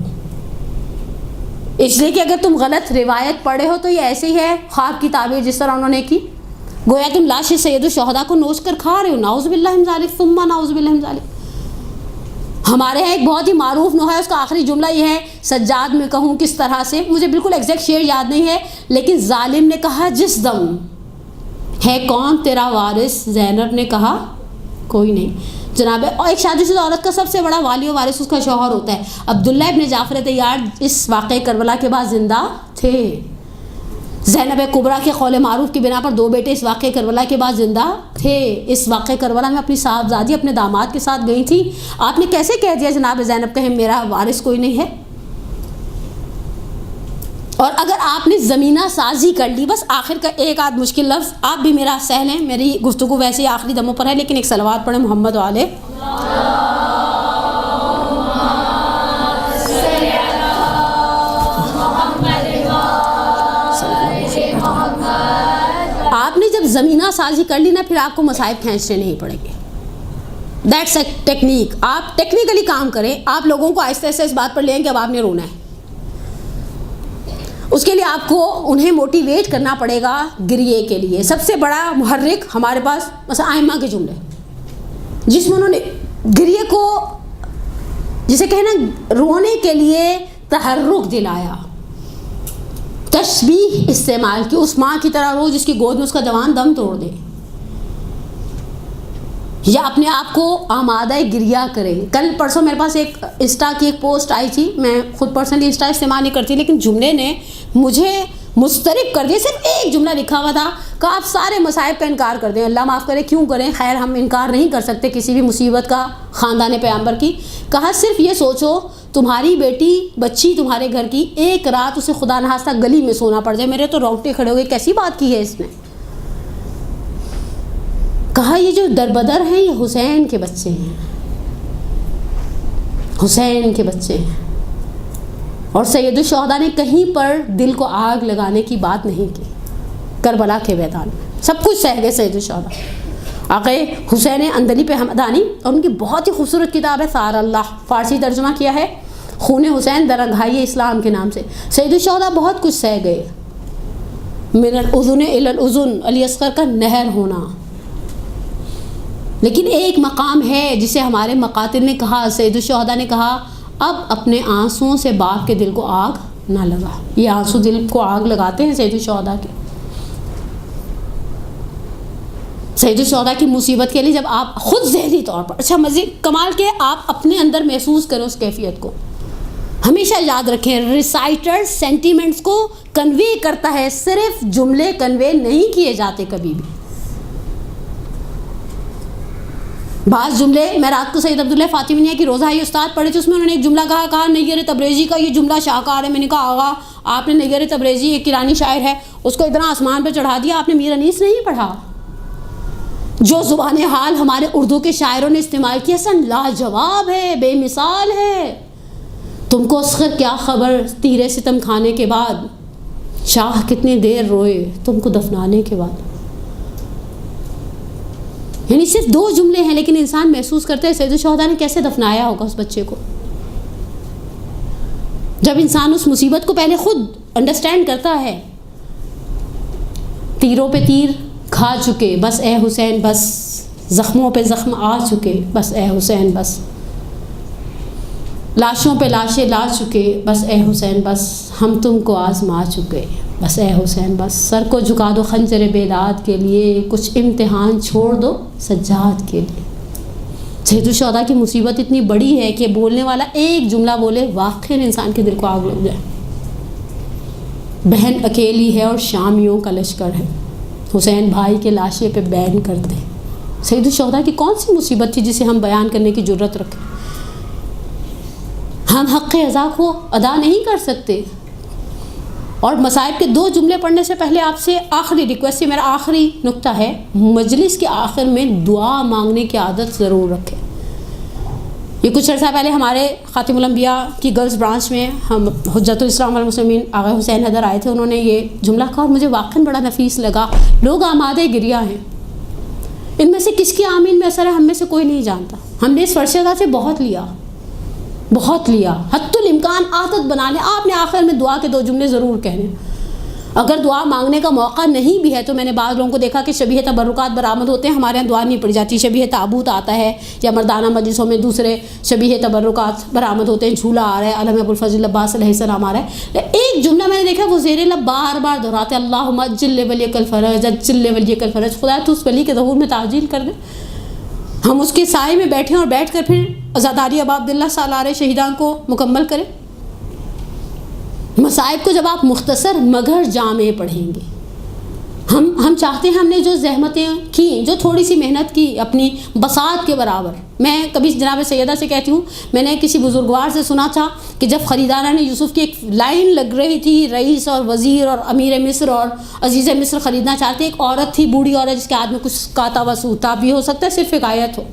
اس لیے کہ اگر تم غلط روایت پڑھے ہو تو یہ ایسے ہی ہے خواب کی تعبیر جس طرح انہوں نے کی. گویا تم لاش سید الشہداء کو نوچ کر کھا رہے ہو. نعوذ باللہ من ذالک ثم نعوذ باللہ من ذالک. ہمارے یہاں ایک بہت ہی معروف نوحہ ہے، اس کا آخری جملہ یہ ہے سجاد میں کہوں کس طرح سے، مجھے بالکل ایگزیکٹ شعر یاد نہیں ہے، لیکن ظالم نے کہا جس دم ہے کون تیرا وارث، زینب نے کہا کوئی نہیں. جناب اور ایک شادی شدہ عورت کا سب سے بڑا والی و وارث اس کا شوہر ہوتا ہے. عبداللہ ابن جعفر طیار اس واقعے کربلا کے بعد زندہ تھے. زینب کبریٰ کے قول معروف کی بنا پر 2 بیٹے اس واقعے کربلا کے بعد زندہ تھے. اس واقعے کربلا میں اپنی صاحبزادی اپنے داماد کے ساتھ گئی تھی. آپ نے کیسے کہہ دیا جناب زینب کہیں میرا وارث کوئی نہیں ہے؟ اور اگر آپ نے زمینہ سازی کر لی، بس آخر کا ایک آدھ مشکل لفظ آپ بھی میرا سہ لیں، میری گفتگو ویسے ہی آخری دموں پر ہے لیکن ایک صلوات پڑھیں محمد والے. آپ نے جب زمینہ سازی کر لی نا پھر آپ کو مصائب کھینچنے نہیں پڑیں گے. That's a technique. آپ ٹیکنیکلی کام کریں. آپ لوگوں کو آہستہ آہستہ اس بات پر لیں کہ اب آپ نے رونا ہے. اس کے لیے آپ کو انہیں موٹیویٹ کرنا پڑے گا گریے کے لیے. سب سے بڑا محرک ہمارے پاس مثلا ائمہ کے جملے جس میں انہوں نے گریے کو جسے کہنا رونے کے لیے تحرک دلایا، تشبیہ استعمال کی. اس ماں کی طرح رو جس کی گود میں اس کا جوان دم توڑ دے. یا اپنے آپ کو آمادہ گریہ کریں. کل پرسوں میرے پاس ایک انسٹا کی ایک پوسٹ آئی تھی, میں خود پرسنلی انسٹا استعمال نہیں کرتی, لیکن جملے نے مجھے مضطرب کر دیا. صرف ایک جملہ لکھا ہوا تھا کہ آپ سارے مصائب کا انکار کر دیں. اللہ معاف کرے, کیوں کریں, خیر ہم انکار نہیں کر سکتے کسی بھی مصیبت کا خاندان پیغمبر کی. کہا صرف یہ سوچو تمہاری بیٹی بچی تمہارے گھر کی ایک رات اسے خدا نخواستہ گلی میں سونا پڑ جائے. میرے تو رونگٹے کھڑے ہو گئے, کیسی بات کی ہے اس نے. کہا یہ جو دربدر ہیں یہ حسین کے بچے ہیں, حسین کے بچے ہیں. اور سید الشہداء نے کہیں پر دل کو آگ لگانے کی بات نہیں کی. کربلا کے میدان میں سب کچھ سہ گئے سید الشہداء. آقا حسین اندلی پہ ہمدانی, اور ان کی بہت ہی خوبصورت کتاب ہے ثار اللہ, فارسی ترجمہ کیا ہے, خون حسین درنگھائی اسلام کے نام سے. سید الشہداء بہت کچھ سہ گئے. من الاذن الی الاذن, علی اصغر کا نہر ہونا. لیکن ایک مقام ہے جسے ہمارے مقاتل نے کہا, سید الشہداء نے کہا اب اپنے آنسوؤں سے باپ کے دل کو آگ نہ لگا. یہ آنسو دل کو آگ لگاتے ہیں سید الشہداء کے. سید الشہداء کی مصیبت کے لیے جب آپ خود ذہنی طور پر, اچھا مزید کمال کے آپ اپنے اندر محسوس کریں اس کیفیت کو. ہمیشہ یاد رکھیں ریسائٹر سینٹیمنٹس کو کنوے کرتا ہے, صرف جملے کنوے نہیں کیے جاتے کبھی بھی. بعض جملے, میں رات کو سید عبداللہ فاطمیہ کی روزائی استاد پڑھے تھے, اس میں انہوں نے ایک جملہ کہا نیر تبریزی کا یہ جملہ شاہکار ہے. میں نے کہا آغا آپ نے نیر تبریزی ایک ایرانی شاعر ہے, اس کو اتنا آسمان پہ چڑھا دیا, آپ نے میر انیس نہیں پڑھا. جو زبان حال ہمارے اردو کے شاعروں نے استعمال کیا سن لاجواب ہے, بے مثال ہے. تم کو اصغر کیا خبر تیرے ستم کھانے کے بعد, شاہ کتنی دیر روئے تم کو دفنانے کے بعد. یعنی صرف 2 جملے ہیں, لیکن انسان محسوس کرتا ہے سید الشہداء نے کیسے دفنایا ہوگا اس بچے کو. جب انسان اس مصیبت کو پہلے خود انڈرسٹینڈ کرتا ہے, تیروں پہ تیر کھا چکے بس اے حسین بس, زخموں پہ زخم آ چکے بس اے حسین بس, لاشوں پہ لاشیں لا چکے بس اے حسین بس, ہم تم کو آزما چکے بس اے حسین بس, سر کو جھکا دو خنجر بیداد کے لیے, کچھ امتحان چھوڑ دو سجاد کے لیے. سید الشہداء کی مصیبت اتنی بڑی ہے کہ بولنے والا ایک جملہ بولے واقعی انسان کے دل کو آگ لگ جائے. بہن اکیلی ہے اور شامیوں کا لشکر ہے, حسین بھائی کے لاشے پہ بین کرتے. سید الشہداء کی کون سی مصیبت تھی جسے ہم بیان کرنے کی جرت رکھیں. ہم حق ادا کو ادا نہیں کر سکتے. اور مصائب کے 2 جملے پڑھنے سے پہلے آپ سے آخری ریکویسٹ, یہ میرا آخری نقطہ ہے, مجلس کے آخر میں دعا مانگنے کی عادت ضرور رکھیں. یہ کچھ عرصہ پہلے ہمارے خاتم الانبیاء کی گرلز برانچ میں ہم حجت الاسلام والمسلمین آغا حسین حیدر آئے تھے. انہوں نے یہ جملہ کہا اور مجھے واقعاً بڑا نفیس لگا. لوگ آمادہ گریہ ہیں, ان میں سے کس کی آمین میں اثر ہے ہم میں سے کوئی نہیں جانتا. ہم نے اس فرش ادا سے بہت لیا, حتی الامکان عادت بنا لیں. آپ نے آخر میں دعا کے 2 جملے ضرور کہنے. اگر دعا مانگنے کا موقع نہیں بھی ہے تو میں نے بعض لوگوں کو دیکھا کہ شبیہ تبرکات برآمد ہوتے ہیں, ہمارے یہاں دعا نہیں پڑی جاتی. شبیہ تابوت آتا ہے یا مردانہ مجلسوں میں دوسرے شبیہ تبرکات برآمد ہوتے ہیں, جھولا آ رہا ہے, علم ابوالفضل عباس علیہ السلام آ رہا ہے. ایک جملہ میں نے دیکھا وہ زیر لب بار بار دہراتے, اللہم اجل ولیک الفرج, اجل ولیک الفرج, خدا تو اس ولی کے ظہور میں تعجیل کر دے. ہم اس کے سائے میں بیٹھیں اور بیٹھ کر پھر عزاداری ابا عبداللہ سالار شہیدان کو مکمل کریں. مصائب کو جب آپ مختصر مگر جامع پڑھیں گے, ہم چاہتے ہیں ہم نے جو زحمتیں کی, جو تھوڑی سی محنت کی اپنی بساط کے برابر. میں کبھی جناب سیدہ سے کہتی ہوں, میں نے کسی بزرگوار سے سنا تھا کہ جب خریدارہ نے یوسف کی ایک لائن لگ رہی تھی, رئیس اور وزیر اور امیر مصر اور عزیز مصر خریدنا چاہتے, ایک عورت تھی, بوڑھی عورت, جس کے ہاتھ میں کچھ کاتا ہوا سوت تھا. بھی ہو سکتا ہے صرف ایک آیت ہو.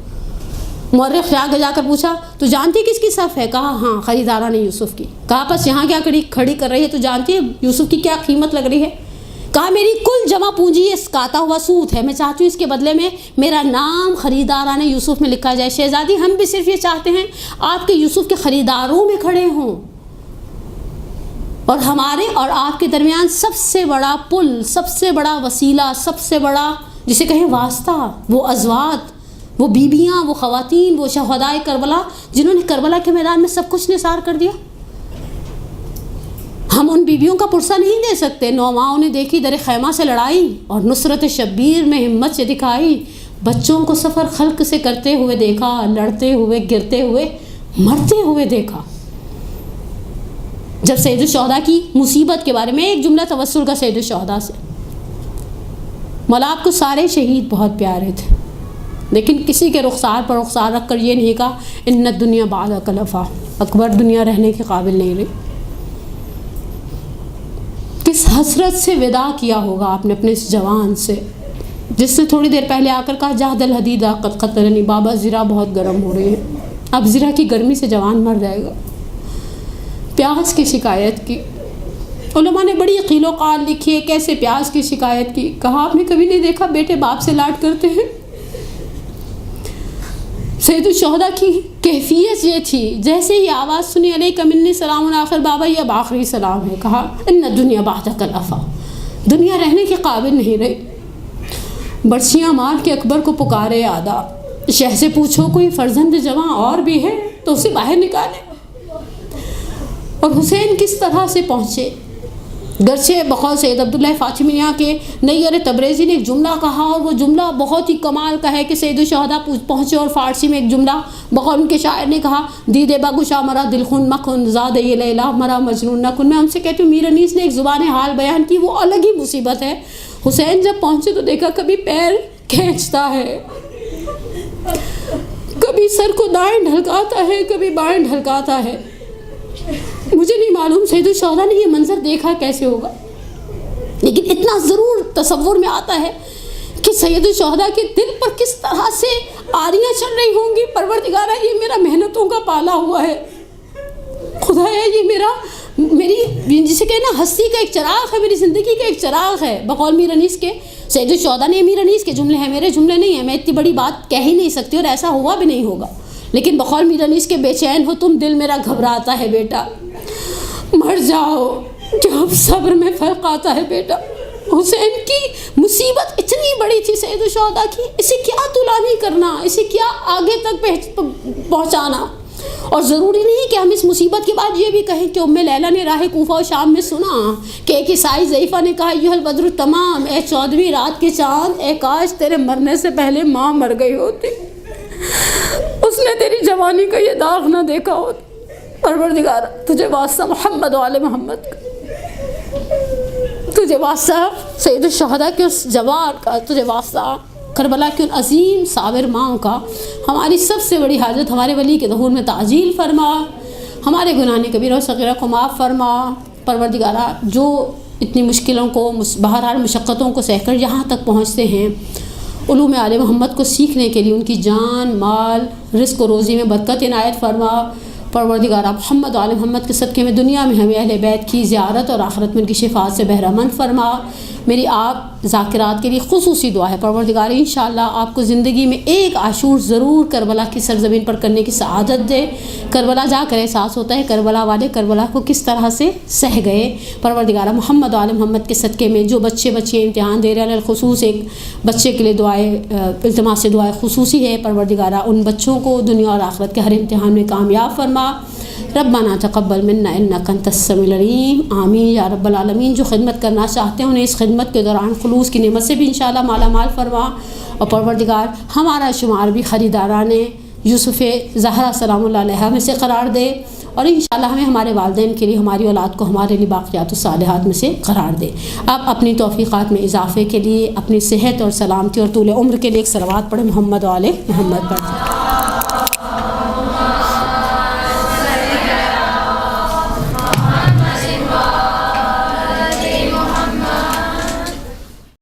مورخ سے آگے جا کر پوچھا تو جانتی کس کی صف ہے؟ کہا ہاں خریدارہ نے یوسف کی. کہا بس یہاں کیا کھڑی کر رہی ہے, تو جانتی ہے یوسف کی کیا قیمت لگ رہی ہے؟ کہا میری کل جمع پونجی یہ کاتا ہوا سوت ہے, میں چاہتی ہوں اس کے بدلے میں میرا نام خریدارہ نے یوسف میں لکھا جائے. شہزادی ہم بھی صرف یہ چاہتے ہیں آپ کے یوسف کے خریداروں میں کھڑے ہوں, اور ہمارے اور آپ کے درمیان سب سے بڑا پل, سب سے بڑا وسیلہ, سب سے بڑا جسے کہیں واسطہ, وہ ازواج, وہ بیبیاں, وہ خواتین, وہ شہدائے کربلا جنہوں نے کربلا کے میدان میں سب کچھ نثار کر دیا. ہم ان بیبیوں کا پرسہ نہیں دے سکتے. نوماؤں نے دیکھی در خیمہ سے لڑائی اور نصرت شبیر میں ہمت سے دکھائی, بچوں کو سفر خلق سے کرتے ہوئے دیکھا، لڑتے ہوئے، گرتے ہوئے، مرتے ہوئے دیکھا۔ جب سید الشہداء کی مصیبت کے بارے میں ایک جملہ توسل کا سید الشہداء سے، مولا آپ کو سارے شہید بہت پیارے تھے، لیکن کسی کے رخسار پر رخسار رکھ کر یہ نہیں کہا ان الدنیا بعدک لفا، اکبر دنیا رہنے کے قابل نہیں رہی۔ کس حسرت سے وداع کیا ہوگا آپ نے اپنے اس جوان سے، جس نے تھوڑی دیر پہلے آ کر کہا جہد الحدیدہ قد قتلنی، بابا زرہ بہت گرم ہو رہی ہے، اب زرہ کی گرمی سے جوان مر جائے گا۔ پیاس کی شکایت کی، علماء نے بڑی قیل و قال لکھی ہے کیسے پیاس کی شکایت کی۔ کہا آپ نے کبھی نہیں دیکھا بیٹے باپ سے لاڈ کرتے ہیں؟ سید الشہداء کی کیفیت یہ تھی، جیسے ہی آواز سنی علیک منی سلام آخر بابا یہ اب آخری سلام ہے، کہا ان دنیا بعدک لفا، دنیا رہنے کے قابل نہیں رہی۔ برچیاں مار کے اکبر کو پکارے آدا، شہ سے پوچھو کوئی فرزند جواں اور بھی ہے تو اسے باہر نکالے۔ اور حسین کس طرح سے پہنچے، گرچہ بقول سید عبداللہ فاطمیہ کے نیّر تبریزی نے ایک جملہ کہا، اور وہ جملہ بہت ہی کمال کا ہے کہ سید الشہداء پہنچے اور فارسی میں ایک جملہ بقول ان کے شاعر نے کہا دیدے بگشا مرا دل خون مکن زاد یہ لیلا مرا مجنون نہ کن۔ میں ہم سے کہتی ہوں میر انیس نے ایک زبان حال بیان کی، وہ الگ ہی مصیبت ہے۔ حسین جب پہنچے تو دیکھا کبھی پیر کھینچتا ہے، کبھی سر کو دائیں ڈھلکاتا ہے، کبھی بائیں ڈھلکاتا ہے۔ مجھے نہیں معلوم سید الشہداء نے یہ منظر دیکھا کیسے ہوگا، لیکن اتنا ضرور تصور میں آتا ہے کہ سید الشہداء کے دل پر کس طرح سے آریاں چل رہی ہوں گی، پروردگارہ یہ میرا محنتوں کا پالا ہوا ہے، خدایا یہ میری جسے کہنا ہستی کا ایک چراغ ہے، میری زندگی کا ایک چراغ ہے۔ بقول میر انیس کے سید الشہداء نے، میر انیس کے جملے ہیں، میرے جملے نہیں ہیں، میں اتنی بڑی بات کہہ ہی نہیں سکتی اور ایسا ہوا بھی نہیں ہوگا، لیکن بقول میر انیس کے بے چین ہو تم دل میرا گھبراتا ہے بیٹا، مر جاؤ جب صبر میں فرق آتا ہے بیٹا۔ حسین کی مصیبت اتنی بڑی تھی سید الشہداء کی، اسے کیا طلانی کرنا، اسے کیا آگے تک پہنچانا۔ اور ضروری نہیں کہ ہم اس مصیبت کے بعد یہ بھی کہیں کہ ام لیلہ نے راہ کوفہ و شام میں سنا کہ ایک عیسائی ضعیفہ نے کہا ایھا البدر تمام، اے 14ویں رات کے چاند، اے کاش تیرے مرنے سے پہلے ماں مر گئی ہوتی، اس نے تیری جوانی کا یہ داغ نہ دیکھا ہوتا۔ پروردگار تجھے واسطہ محمد و آل محمد کا، تجھے واسطہ سید الشہداء کے اس جوان کا، تجھے واسطہ کربلا کی ان عظیم صابر ماں کا۔ ہماری سب سے بڑی حاجت ہمارے ولی کے ظہور میں تعجیل فرما، ہمارے گناہ کبیرہ و صغیرہ کو معاف فرما۔ پروردگارہ جو اتنی مشکلوں کو، بہرحال مشقتوں کو سہ کر یہاں تک پہنچتے ہیں، علوم آل محمد کو سیکھنے کے لیے ان کی جان، مال، رزق و روزی میں برکت عنایت فرما۔ پروردگارہ محمد و آل محمد کے صدقے میں دنیا میں ہمیں اہل بیت کی زیارت اور آخرت میں ان کی شفاعت سے بہرہ مند فرما۔ میری آپ ذاکرات کے لیے خصوصی دعا ہے، پروردگار انشاءاللہ آپ کو زندگی میں ایک عاشور ضرور کربلا کی سرزمین پر کرنے کی سعادت دے۔ کربلا جا کر احساس ہوتا ہے کربلا والے کربلا کو کس طرح سے سہ گئے۔ پروردگارہ محمد و آل محمد کے صدقے میں جو بچیاں امتحان دے رہے ہیں، خصوص ایک بچے کے لیے دعائیں التماس دعائیں خصوصی ہے، پروردگارہ ان بچوں کو دنیا اور آخرت کے ہر امتحان میں کامیاب فرما۔ ربنا تقبل منا انک انت السمیع العلیم، آمین یا رب العالمین۔ جو خدمت کرنا چاہتے ہیں انہیں اس خدمت کے دوران خلوص کی نعمت سے بھی انشاءاللہ مالا مال فرما، اور پروردگار ہمارا شمار بھی خریداران یوسف زہرا سلام اللہ علیہا میں سے قرار دے، اور انشاءاللہ ہمیں ہمارے والدین کے لیے، ہماری اولاد کو ہمارے لیے باقیات الصالحات میں سے قرار دے۔ آپ اپنی توفیقات میں اضافے کے لیے، اپنی صحت اور سلامتی اور طول عمر کے لیے ایک صلوات پڑھیں، محمد و آل محمد پڑھیں۔